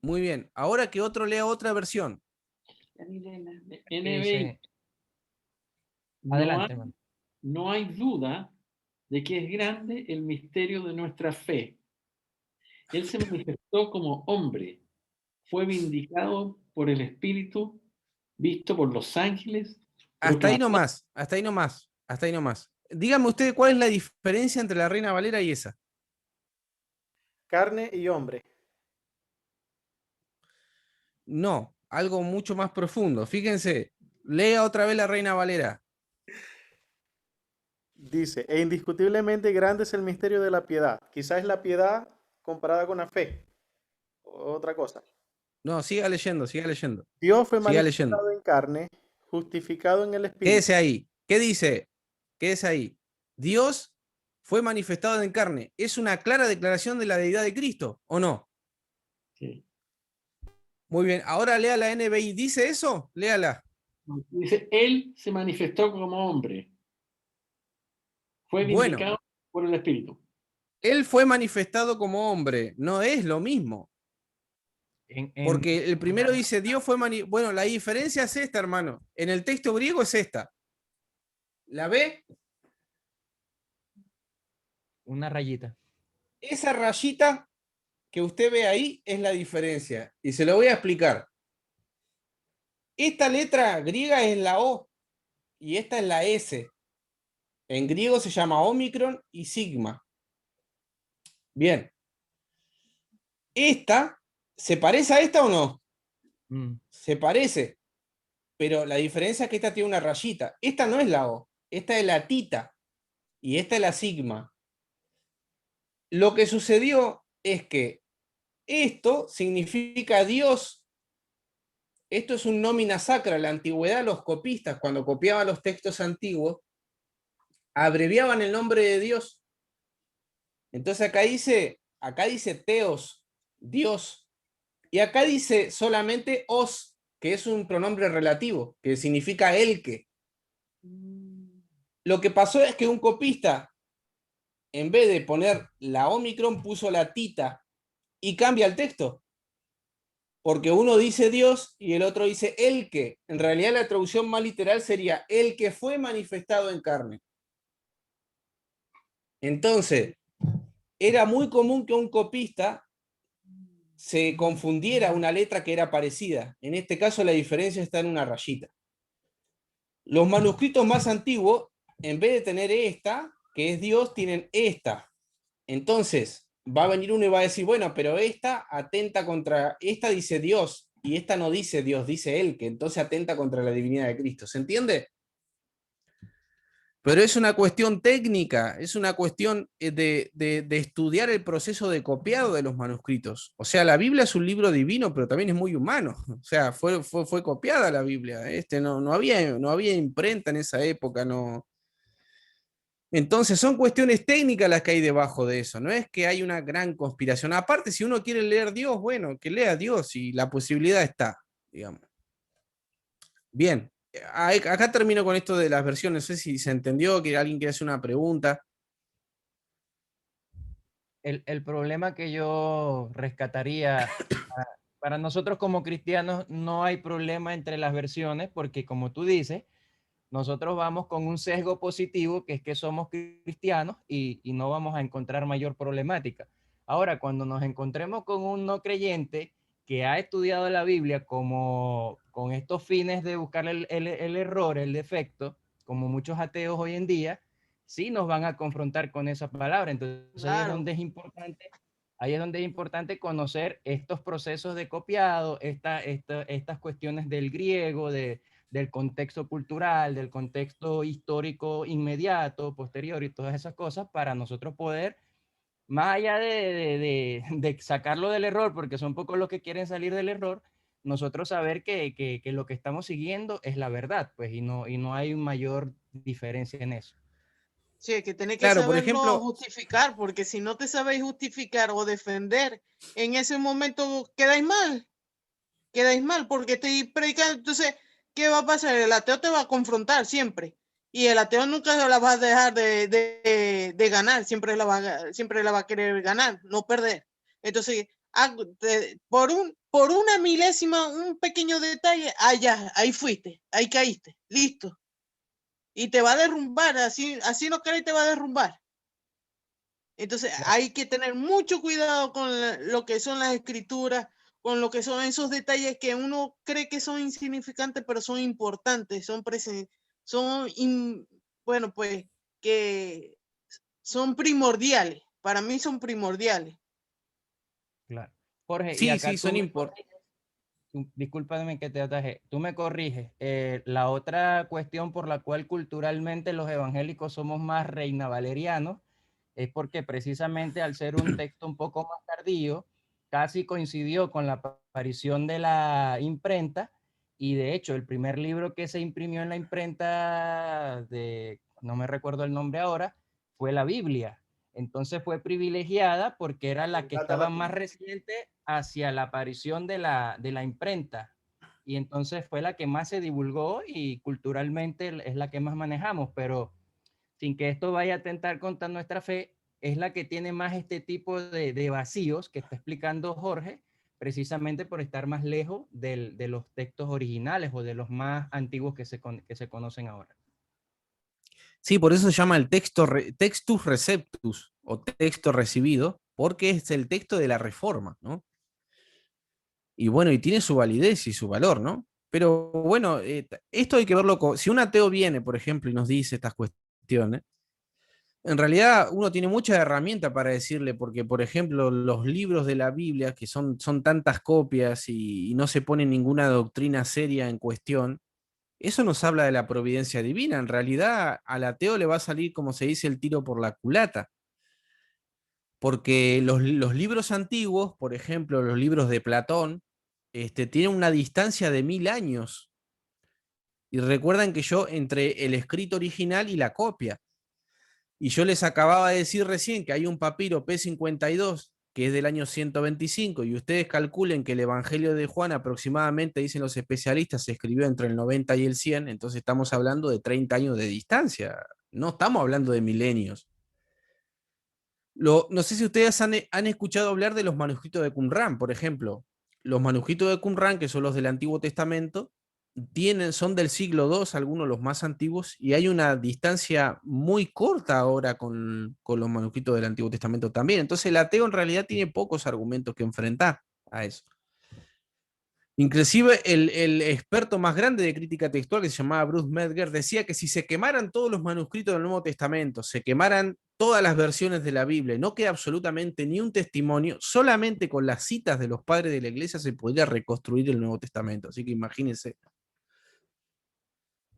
Muy bien. Ahora que otro lea otra versión. NBI. Dice, adelante, hermano. No hay duda de que es grande el misterio de nuestra fe. Él se manifestó como hombre, fue vindicado por el Espíritu, visto por los ángeles, Hasta ahí proclamado. nomás, hasta ahí nomás, hasta ahí nomás. Díganme ustedes cuál es la diferencia entre la Reina Valera y esa. Carne y hombre. No, algo mucho más profundo. Fíjense, lea otra vez la Reina Valera. Dice, e indiscutiblemente grande es el misterio de la piedad. Quizás es la piedad comparada con la fe. Otra cosa. No, siga leyendo, siga leyendo. Dios fue Siga leyendo. manifestado en carne, justificado en el Espíritu. Quédese ahí. ¿Qué dice? Quédese ahí. Dios fue manifestado en carne. ¿Es una clara declaración de la deidad de Cristo o no? Sí. Muy bien. Ahora lea la NBI. ¿Dice eso? Léala. Dice, Él se manifestó como hombre, fue Bueno, vindicado por el Espíritu. Él fue manifestado como hombre. No es lo mismo. Porque el primero dice Dios fue manifestado. Bueno, la diferencia es esta, hermano. En el texto griego es esta. ¿La ve? Una rayita. Esa rayita que usted ve ahí es la diferencia. Y se lo voy a explicar. Esta letra griega es la O y esta es la S. En griego se llama Omicron y Sigma. Bien. Esta ¿Se parece a esta o no? Mm. Se parece, pero la diferencia es que esta tiene una rayita. Esta no es la O, esta es la tita y esta es la sigma. Lo que sucedió es que esto significa Dios. Esto es un nómina sacra. En la antigüedad, los copistas, cuando copiaban los textos antiguos, abreviaban el nombre de Dios. Entonces acá dice Teos, Dios. Y acá dice solamente os, que es un pronombre relativo, que significa el que. Lo que pasó es que un copista, en vez de poner la omicron, puso la tita y cambia el texto. Porque uno dice Dios y el otro dice el que. En realidad la traducción más literal sería el que fue manifestado en carne. Entonces, era muy común que un copista se confundiera una letra que era parecida. En este caso la diferencia está en una rayita. Los manuscritos más antiguos, en vez de tener esta, que es Dios, tienen esta. Entonces, va a venir uno y va a decir, bueno, pero esta atenta contra, esta dice Dios, y esta no dice Dios, dice Él, que entonces atenta contra la divinidad de Cristo. ¿Se entiende? Pero es una cuestión técnica, es una cuestión de estudiar el proceso de copiado de los manuscritos. O sea, la Biblia es un libro divino, pero también es muy humano. O sea, fue copiada la Biblia. No había imprenta en esa época, no. Entonces son cuestiones técnicas las que hay debajo de eso, no es que hay una gran conspiración. Aparte, si uno quiere leer Dios, bueno, que lea Dios y la posibilidad está, digamos. Bien, acá termino con esto de las versiones, no sé si se entendió, que alguien quiere hacer una pregunta. El problema que yo rescataría, para nosotros como cristianos no hay problema entre las versiones, porque como tú dices, nosotros vamos con un sesgo positivo, que es que somos cristianos y no vamos a encontrar mayor problemática. Ahora, cuando nos encontremos con un no creyente que ha estudiado la Biblia como con estos fines de buscar el error, el defecto, como muchos ateos hoy en día, sí nos van a confrontar con esa palabra. Entonces Claro. ahí es donde es importante conocer estos procesos de copiado, estas cuestiones del griego, del contexto cultural, del contexto histórico inmediato, posterior y todas esas cosas para nosotros poder, más allá de sacarlo del error, porque son pocos los que quieren salir del error, nosotros saber que lo que estamos siguiendo es la verdad, pues, y no hay mayor diferencia en eso. Sí, que tenés que Claro, por saberlo ejemplo, justificar, porque si no te sabéis justificar o defender, en ese momento quedáis mal, porque estoy predicando. Entonces, ¿qué va a pasar? El ateo te va a confrontar siempre, y el ateo nunca la va a dejar de ganar, siempre la va a querer ganar, no perder. Entonces, por una milésima, un pequeño detalle, ya, ahí fuiste, ahí caíste, listo. Y te va a derrumbar, así no querés, te va a derrumbar. Entonces hay que tener mucho cuidado con lo que son las escrituras, con lo que son esos detalles que uno cree que son insignificantes, pero son importantes, bueno, pues que son primordiales. Para mí son primordiales. Claro. Jorge, y sí, acá sí, son importantes. discúlpame que te ataje, tú me corriges. La otra cuestión por la cual culturalmente los evangélicos somos más reina valerianos es porque precisamente al ser un texto un poco más tardío, casi coincidió con la aparición de la imprenta, y de hecho el primer libro que se imprimió en la imprenta no me recuerdo el nombre ahora, fue la Biblia. Entonces fue privilegiada porque era la que estaba más reciente hacia la aparición de la imprenta. Y entonces fue la que más se divulgó y culturalmente es la que más manejamos, pero sin que esto vaya a atentar contra nuestra fe, es la que tiene más este tipo de vacíos que está explicando Jorge, precisamente por estar más lejos de los textos originales o de los más antiguos que se conocen ahora. Sí, por eso se llama el textus receptus o texto recibido, porque es el texto de la Reforma, ¿no? Y bueno, y tiene su validez y su valor, ¿no? Pero bueno, esto hay que verlo, si un ateo viene, por ejemplo, y nos dice estas cuestiones, En realidad uno tiene mucha herramienta para decirle, porque por ejemplo los libros de la Biblia, que son tantas copias y no se pone ninguna doctrina seria en cuestión, eso nos habla de la providencia divina. En realidad al ateo le va a salir, como se dice, el tiro por la culata. Porque los libros antiguos, por ejemplo, los libros de Platón, tienen una distancia de 1000 años. Y recuerdan que yo entre el escrito original y la copia. Y yo les acababa de decir recién que hay un papiro P52 que es del año 125, y ustedes calculen que el Evangelio de Juan aproximadamente, dicen los especialistas, se escribió entre el 90 y el 100, entonces estamos hablando de 30 años de distancia, no estamos hablando de milenios. No sé si ustedes han escuchado hablar de los manuscritos de Qumran, por ejemplo. Los manuscritos de Qumran, que son los del Antiguo Testamento, son del siglo II, algunos los más antiguos, y hay una distancia muy corta ahora con los manuscritos del Antiguo Testamento también. Entonces el ateo en realidad tiene pocos argumentos que enfrentar a eso. Inclusive el experto más grande de crítica textual, que se llamaba Bruce Medger, decía que si se quemaran todos los manuscritos del Nuevo Testamento, se quemaran todas las versiones de la Biblia, no queda absolutamente ni un testimonio, solamente con las citas de los padres de la iglesia se podría reconstruir el Nuevo Testamento. Así que imagínense.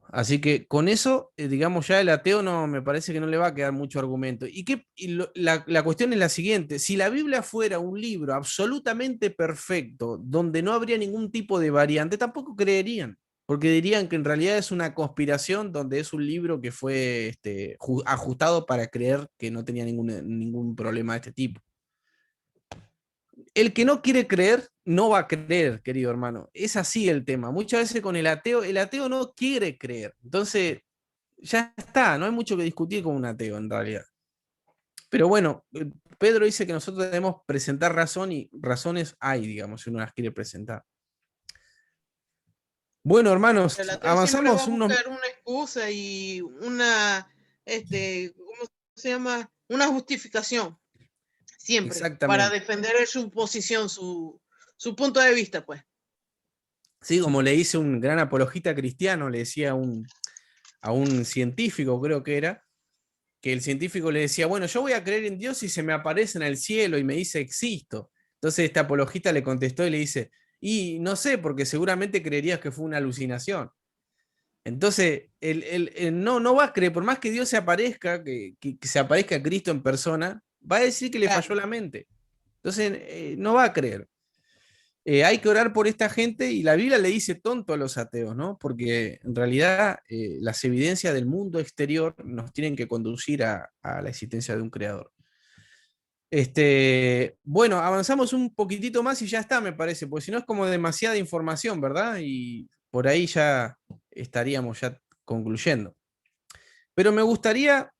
Así que con eso, digamos, ya el ateo no me parece que no le va a quedar mucho argumento. La cuestión es la siguiente: si la Biblia fuera un libro absolutamente perfecto, donde no habría ningún tipo de variante, tampoco creerían, porque dirían que en realidad es una conspiración, donde es un libro que fue ajustado para creer que no tenía ningún problema de este tipo. El que no quiere creer, no va a creer, querido hermano. Es así el tema. Muchas veces con el ateo no quiere creer. Entonces, ya está, no hay mucho que discutir con un ateo en realidad. Pero bueno, Pedro dice que nosotros debemos presentar razón, y razones hay, digamos, si uno las quiere presentar. Bueno, hermanos, El ateo avanzamos siempre va a buscar una excusa y una, ¿cómo se llama? Una justificación. Siempre, para defender su posición, su punto de vista, pues. Sí, como le dice un gran apologista cristiano, le decía a un científico, creo que era, que el científico le decía, bueno, yo voy a creer en Dios si se me aparece en el cielo y me dice existo. Entonces este apologista le contestó y le dice, y no sé, porque seguramente creerías que fue una alucinación. Entonces, no va a creer, por más que Dios se aparezca, que se aparezca Cristo en persona, va a decir que le falló la mente. Entonces, no va a creer. Hay que orar por esta gente, y la Biblia le dice tonto a los ateos, ¿no? Porque en realidad las evidencias del mundo exterior nos tienen que conducir a la existencia de un creador. Bueno, avanzamos un poquitito más y ya está, me parece, porque si no es como demasiada información, ¿verdad? Y por ahí ya estaríamos ya concluyendo. Pero me gustaría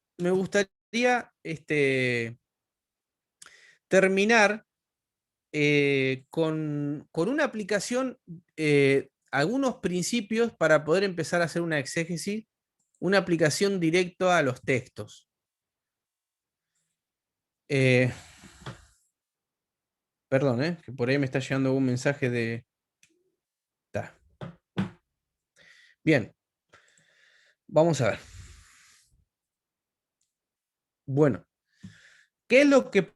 terminar con una aplicación, algunos principios para poder empezar a hacer una exégesis, una aplicación directa a los textos. Perdón, que por ahí me está llegando un mensaje de... Bien, vamos a ver. Bueno, ¿qué es lo que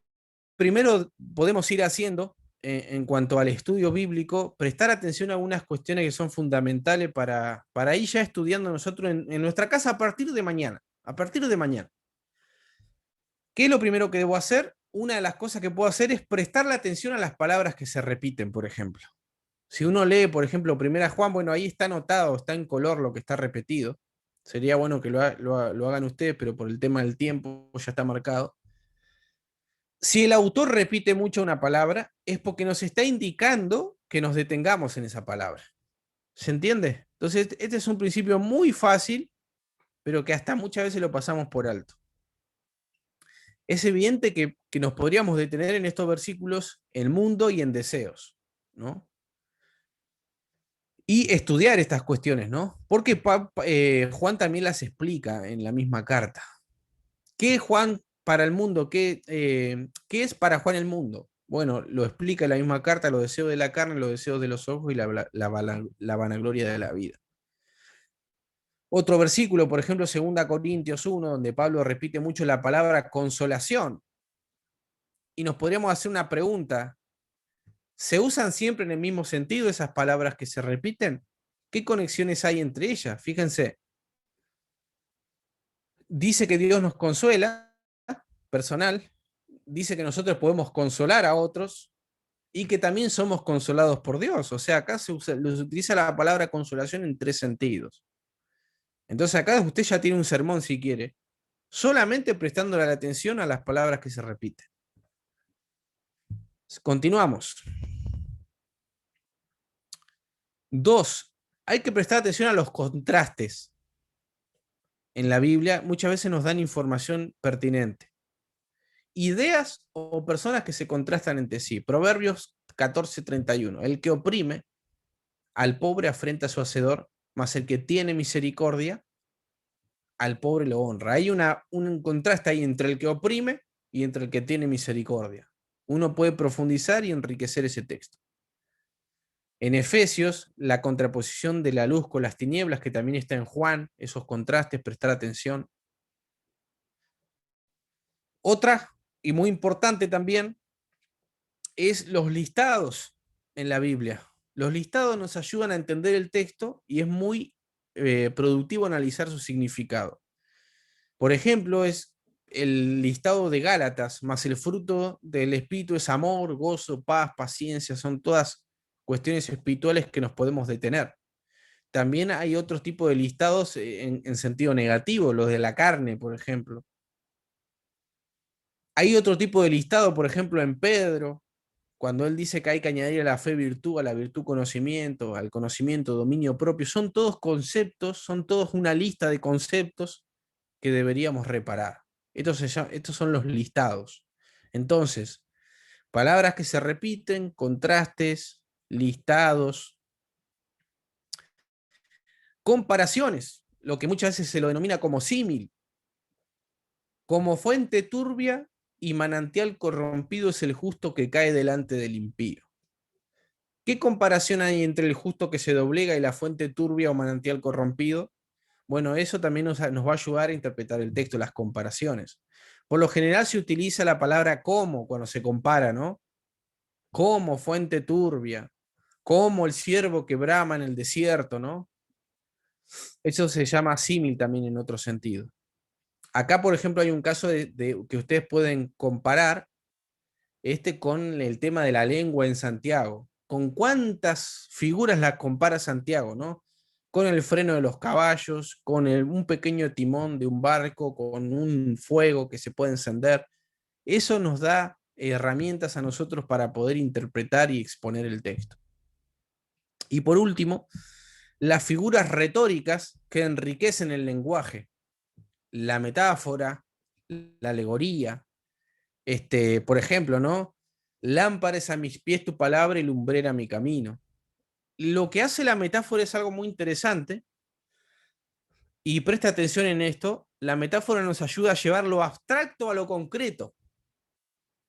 primero podemos ir haciendo en cuanto al estudio bíblico? Prestar atención a algunas cuestiones que son fundamentales para ir ya estudiando nosotros en nuestra casa a partir de mañana. A partir de mañana. ¿Qué es lo primero que debo hacer? Una de las cosas que puedo hacer es prestarle atención a las palabras que se repiten, por ejemplo. Si uno lee, por ejemplo, 1 Juan, bueno, ahí está anotado, está en color lo que está repetido. Sería bueno que lo hagan ustedes, pero por el tema del tiempo ya está marcado. Si el autor repite mucho una palabra, es porque nos está indicando que nos detengamos en esa palabra. ¿Se entiende? Entonces, este es un principio muy fácil, pero que hasta muchas veces lo pasamos por alto. Es evidente que nos podríamos detener en estos versículos en mundo y en deseos, ¿no? Y estudiar estas cuestiones, ¿no? Porque Juan también las explica en la misma carta. ¿Qué es Juan para el mundo? ¿Qué es para Juan el mundo? Bueno, lo explica en la misma carta: los deseos de la carne, los deseos de los ojos y la vanagloria de la vida. Otro versículo, por ejemplo, 2 Corintios 1, donde Pablo repite mucho la palabra consolación. Y nos podríamos hacer una pregunta. ¿Se usan siempre en el mismo sentido esas palabras que se repiten? ¿Qué conexiones hay entre ellas? Fíjense. Dice que Dios nos consuela, personal. Dice que nosotros podemos consolar a otros y que también somos consolados por Dios. O sea, acá se utiliza la palabra consolación en 3 sentidos. Entonces acá usted ya tiene un sermón si quiere, solamente prestándole la atención a las palabras que se repiten. Continuamos. 2. Hay que prestar atención a los contrastes. En la Biblia muchas veces nos dan información pertinente. Ideas o personas que se contrastan entre sí. Proverbios 14:31. El que oprime al pobre afrenta a su hacedor, mas el que tiene misericordia al pobre lo honra. Hay un contraste ahí entre el que oprime y entre el que tiene misericordia. Uno puede profundizar y enriquecer ese texto. En Efesios, la contraposición de la luz con las tinieblas, que también está en Juan, esos contrastes, prestar atención. Otra, y muy importante también, es los listados en la Biblia. Los listados nos ayudan a entender el texto y es muy productivo analizar su significado. Por ejemplo, es el listado de Gálatas, más el fruto del Espíritu es amor, gozo, paz, paciencia, son todas cuestiones espirituales que nos podemos detener. También hay otros tipos de listados en sentido negativo, los de la carne, por ejemplo. Hay otro tipo de listado, por ejemplo, en Pedro, cuando él dice que hay que añadir a la fe virtud, a la virtud conocimiento, al conocimiento dominio propio. Son todos conceptos, son todos una lista de conceptos que deberíamos reparar. Estos son los listados. Entonces, palabras que se repiten, contrastes, listados, comparaciones, lo que muchas veces se lo denomina como símil. Como fuente turbia y manantial corrompido es el justo que cae delante del impío. ¿Qué comparación hay entre el justo que se doblega y la fuente turbia o manantial corrompido? Bueno, eso también nos va a ayudar a interpretar el texto, las comparaciones. Por lo general se utiliza la palabra como cuando se compara, ¿no? Como fuente turbia, como el ciervo que brama en el desierto, ¿no? Eso se llama símil también en otro sentido. Acá, por ejemplo, hay un caso que ustedes pueden comparar con el tema de la lengua en Santiago. ¿Con cuántas figuras la compara Santiago, no? Con el freno de los caballos, con un pequeño timón de un barco, con un fuego que se puede encender. Eso nos da herramientas a nosotros para poder interpretar y exponer el texto. Y por último, las figuras retóricas que enriquecen el lenguaje. La metáfora, la alegoría. Por ejemplo, ¿no? Lámpara es a mis pies tu palabra y lumbrera mi camino. Lo que hace la metáfora es algo muy interesante, y presta atención en esto. La metáfora nos ayuda a llevar lo abstracto a lo concreto,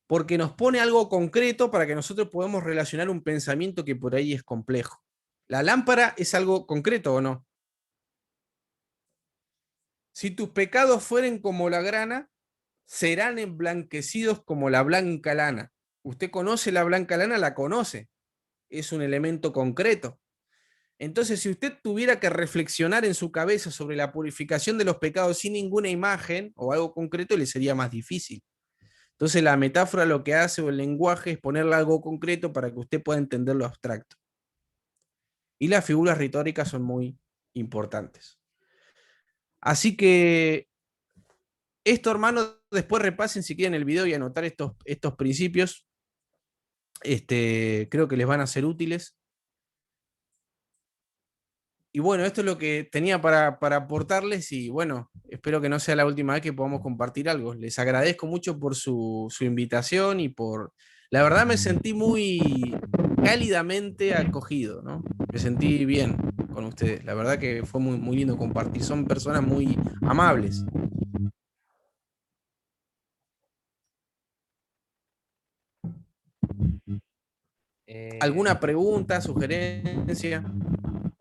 porque nos pone algo concreto para que nosotros podamos relacionar un pensamiento que por ahí es complejo. ¿La lámpara es algo concreto o no? Si tus pecados fueren como la grana, serán emblanquecidos como la blanca lana. ¿Usted conoce la blanca lana? La conoce. Es un elemento concreto. Entonces, si usted tuviera que reflexionar en su cabeza sobre la purificación de los pecados sin ninguna imagen o algo concreto, le sería más difícil. Entonces, la metáfora lo que hace, o el lenguaje, es ponerle algo concreto para que usted pueda entender lo abstracto. Y las figuras retóricas son muy importantes. Así que esto, hermano, después repasen si quieren el video y anotar estos principios. Creo que les van a ser útiles. Y bueno, esto es lo que tenía para aportarles, y bueno, espero que no sea la última vez que podamos compartir algo. Les agradezco mucho por su invitación y la verdad me sentí muy cálidamente acogido, ¿no? Me sentí bien con ustedes. La verdad que fue muy, muy lindo compartir. Son personas muy amables. ¿Alguna pregunta, sugerencia?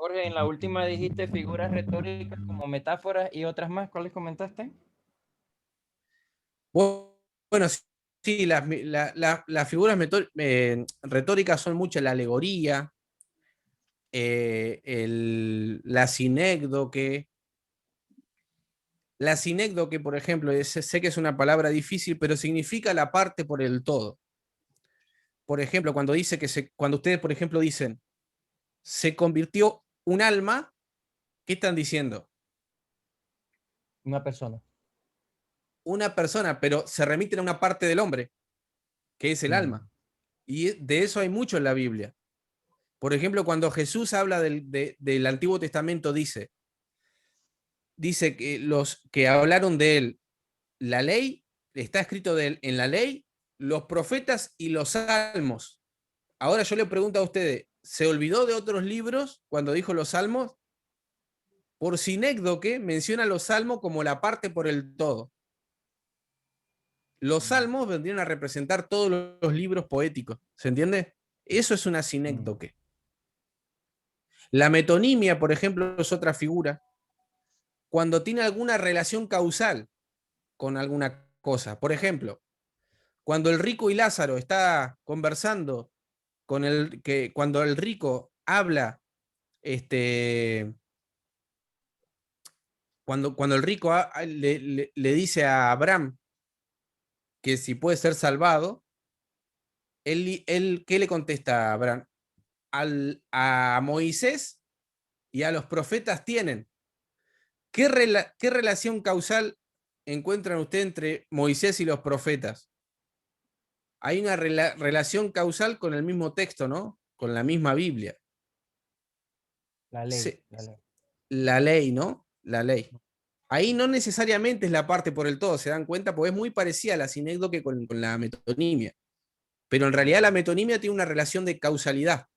Jorge, en la última dijiste figuras retóricas como metáforas y otras más. ¿Cuáles comentaste? Bueno, sí, las figuras retóricas son mucho la alegoría, la sinécdoque. La sinécdoque, por ejemplo, sé que es una palabra difícil, pero significa la parte por el todo. Por ejemplo, cuando cuando ustedes, por ejemplo, dicen, se convirtió un alma, ¿qué están diciendo? Una persona. Una persona, pero se remiten a una parte del hombre, que es el alma. Y de eso hay mucho en la Biblia. Por ejemplo, cuando Jesús habla del Antiguo Testamento, dice que los que hablaron de él, la ley, está escrito de él en la ley, los profetas y los salmos. Ahora yo le pregunto a ustedes, ¿se olvidó de otros libros cuando dijo los salmos? Por sinécdoque menciona los salmos como la parte por el todo. Los salmos vendrían a representar todos los libros poéticos, ¿se entiende? Eso es una sinécdoque. La metonimia, por ejemplo, es otra figura. Cuando tiene alguna relación causal con alguna cosa. Por ejemplo, cuando el rico y Lázaro está conversando cuando el rico habla, cuando el rico le dice a Abraham que si puede ser salvado, ¿qué le contesta a Abraham? A Moisés y a los profetas tienen. ¿Qué relación causal encuentran ustedes entre Moisés y los profetas? Hay una relación causal con el mismo texto, ¿no? Con la misma Biblia. La ley. La ley, ¿no? La ley. Ahí no necesariamente es la parte por el todo, ¿se dan cuenta? Porque es muy parecida a la sinécdoque con la metonimia. Pero en realidad la metonimia tiene una relación de causalidad.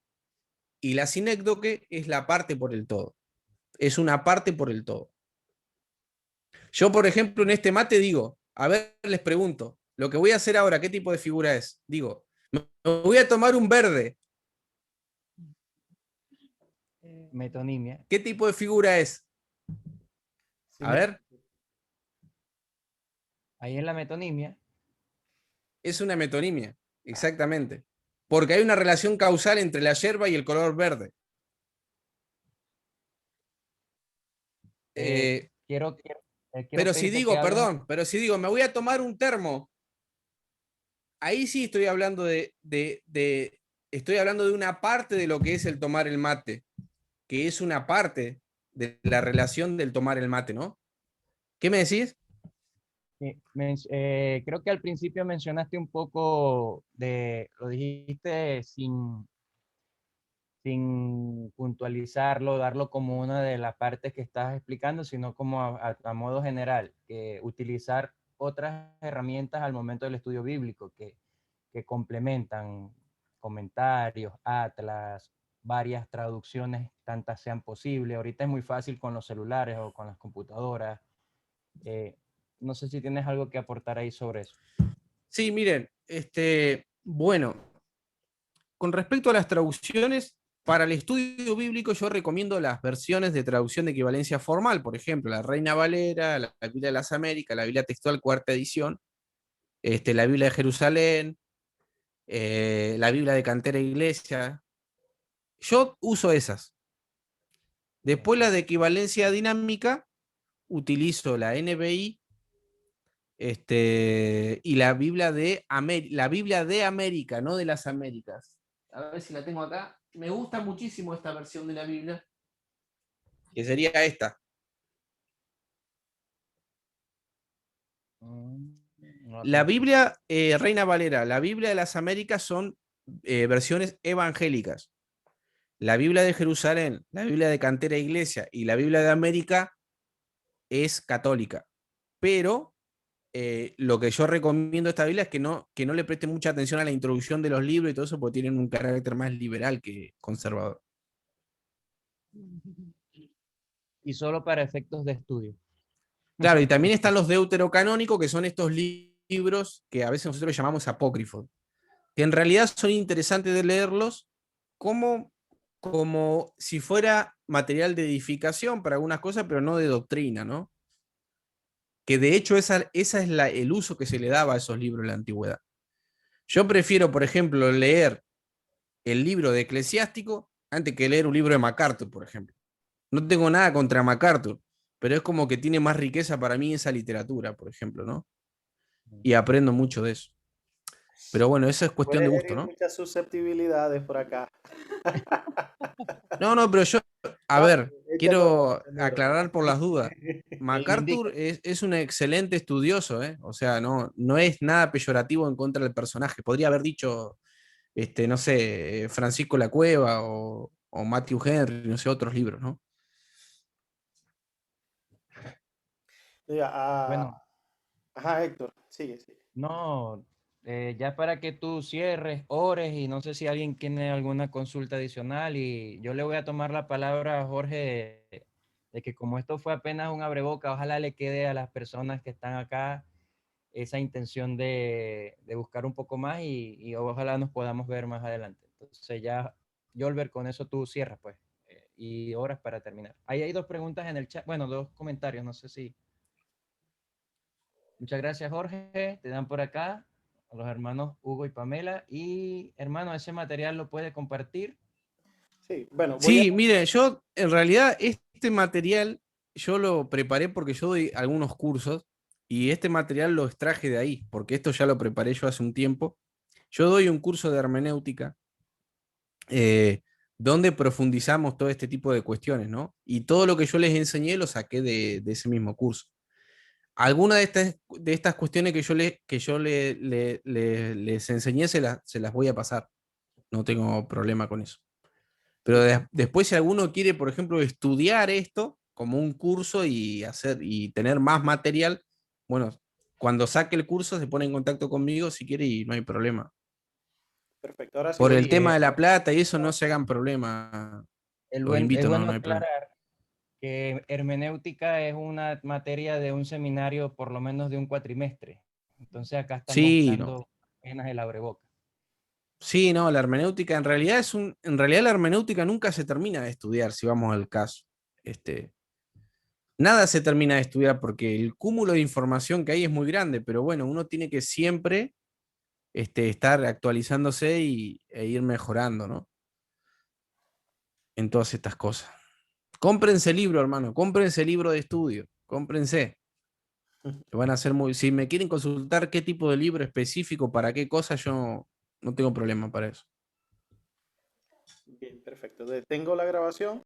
Y la sinécdoque es la parte por el todo. Es una parte por el todo. Yo, por ejemplo, en este mate digo, a ver, les pregunto, lo que voy a hacer ahora, ¿qué tipo de figura es? Digo, me voy a tomar un verde. Metonimia. ¿Qué tipo de figura es? A ver. Ahí en la metonimia. Es una metonimia, exactamente. Porque hay una relación causal entre la yerba y el color verde. Pero si digo, perdón, pero si digo, me voy a tomar un termo, ahí sí estoy hablando estoy hablando de una parte de lo que es el tomar el mate, que es una parte de la relación del tomar el mate, ¿no? ¿Qué me decís? Creo que al principio mencionaste un poco lo dijiste sin puntualizarlo, darlo como una de las partes que estás explicando, sino como a modo general, que utilizar otras herramientas al momento del estudio bíblico que complementan comentarios, atlas, varias traducciones, tantas sean posibles. Ahorita es muy fácil con los celulares o con las computadoras. No sé si tienes algo que aportar ahí sobre eso. Sí, miren, bueno, con respecto a las traducciones, para el estudio bíblico yo recomiendo las versiones de traducción de equivalencia formal, por ejemplo, la Reina Valera, la Biblia de las Américas, la Biblia textual cuarta edición, la Biblia de Jerusalén, la Biblia de Cantera Iglesia. Yo uso esas. Después la de equivalencia dinámica, utilizo la NBI y la Biblia de América, no de las Américas. A ver si la tengo acá. Me gusta muchísimo esta versión de la Biblia, que sería esta. La Biblia Reina Valera, la Biblia de las Américas son versiones evangélicas. La Biblia de Jerusalén, la Biblia de Cantera Iglesia y la Biblia de América es católica. Pero lo que yo recomiendo de esta Biblia es que no le preste mucha atención a la introducción de los libros y todo eso, porque tienen un carácter más liberal que conservador. Y solo para efectos de estudio. Claro, y también están los deuterocanónicos, que son estos libros que a veces nosotros llamamos apócrifos, que en realidad son interesantes de leerlos como si fuera material de edificación para algunas cosas, pero no de doctrina, ¿no? Que de hecho esa es el uso que se le daba a esos libros en la antigüedad. Yo prefiero, por ejemplo, leer el libro de Eclesiástico antes que leer un libro de MacArthur, por ejemplo. No tengo nada contra MacArthur, pero es como que tiene más riqueza para mí esa literatura, por ejemplo, ¿no? Y aprendo mucho de eso. Pero bueno, eso es cuestión de Puede gusto, herir ¿no? muchas susceptibilidades por acá. No, pero yo, a No, ver, échalo quiero adelante, Nero. aclarar por las dudas. MacArthur es un excelente estudioso, ¿eh? O sea, no es nada peyorativo en contra del personaje. Podría haber dicho, no sé, Francisco La Cueva o Matthew Henry, no sé, otros libros, ¿no? Mira, Bueno, ajá, Héctor, sigue, sigue. no, ya para que tú cierres, ores y no sé si alguien tiene alguna consulta adicional y yo le voy a tomar la palabra a Jorge de que como esto fue apenas un abreboca, ojalá le quede a las personas que están acá esa intención de buscar un poco más y ojalá nos podamos ver más adelante. Entonces ya, Yolver, con eso tú cierras pues y horas para terminar. Ahí hay dos preguntas en el chat, bueno, dos comentarios, no sé si... Muchas gracias, Jorge. Te dan por acá a los hermanos Hugo y Pamela. Y, hermano, ese material lo puede compartir. Sí, bueno, Sí, mire, yo en realidad este material yo lo preparé porque yo doy algunos cursos y este material lo extraje de ahí, porque esto ya lo preparé yo hace un tiempo. Yo doy un curso de hermenéutica donde profundizamos todo este tipo de cuestiones, ¿no? Y todo lo que yo les enseñé lo saqué de ese mismo curso. Algunas de estas cuestiones que yo les enseñé se las voy a pasar. No tengo problema con eso. Pero después si alguno quiere, por ejemplo, estudiar esto como un curso y tener más material, bueno, cuando saque el curso se pone en contacto conmigo si quiere y no hay problema. perfecto. Ahora sí Por voy. el tema de la plata y eso no se hagan problema. Los Es invito, no, bueno no hay problema. aclarar que hermenéutica es una materia de un seminario por lo menos de un cuatrimestre. Entonces acá estamos Sí, no. dando apenas el abreboca. Sí, no, la hermenéutica en realidad en realidad la hermenéutica nunca se termina de estudiar, si vamos al caso. Nada se termina de estudiar porque el cúmulo de información que hay es muy grande, pero bueno, uno tiene que siempre estar actualizándose e ir mejorando, ¿no? En todas estas cosas. Cómprense el libro, hermano, cómprense el libro de estudio, cómprense. Van a ser muy. Si me quieren consultar qué tipo de libro específico, para qué cosa, yo no tengo problema para eso. Bien, perfecto. Detengo la grabación.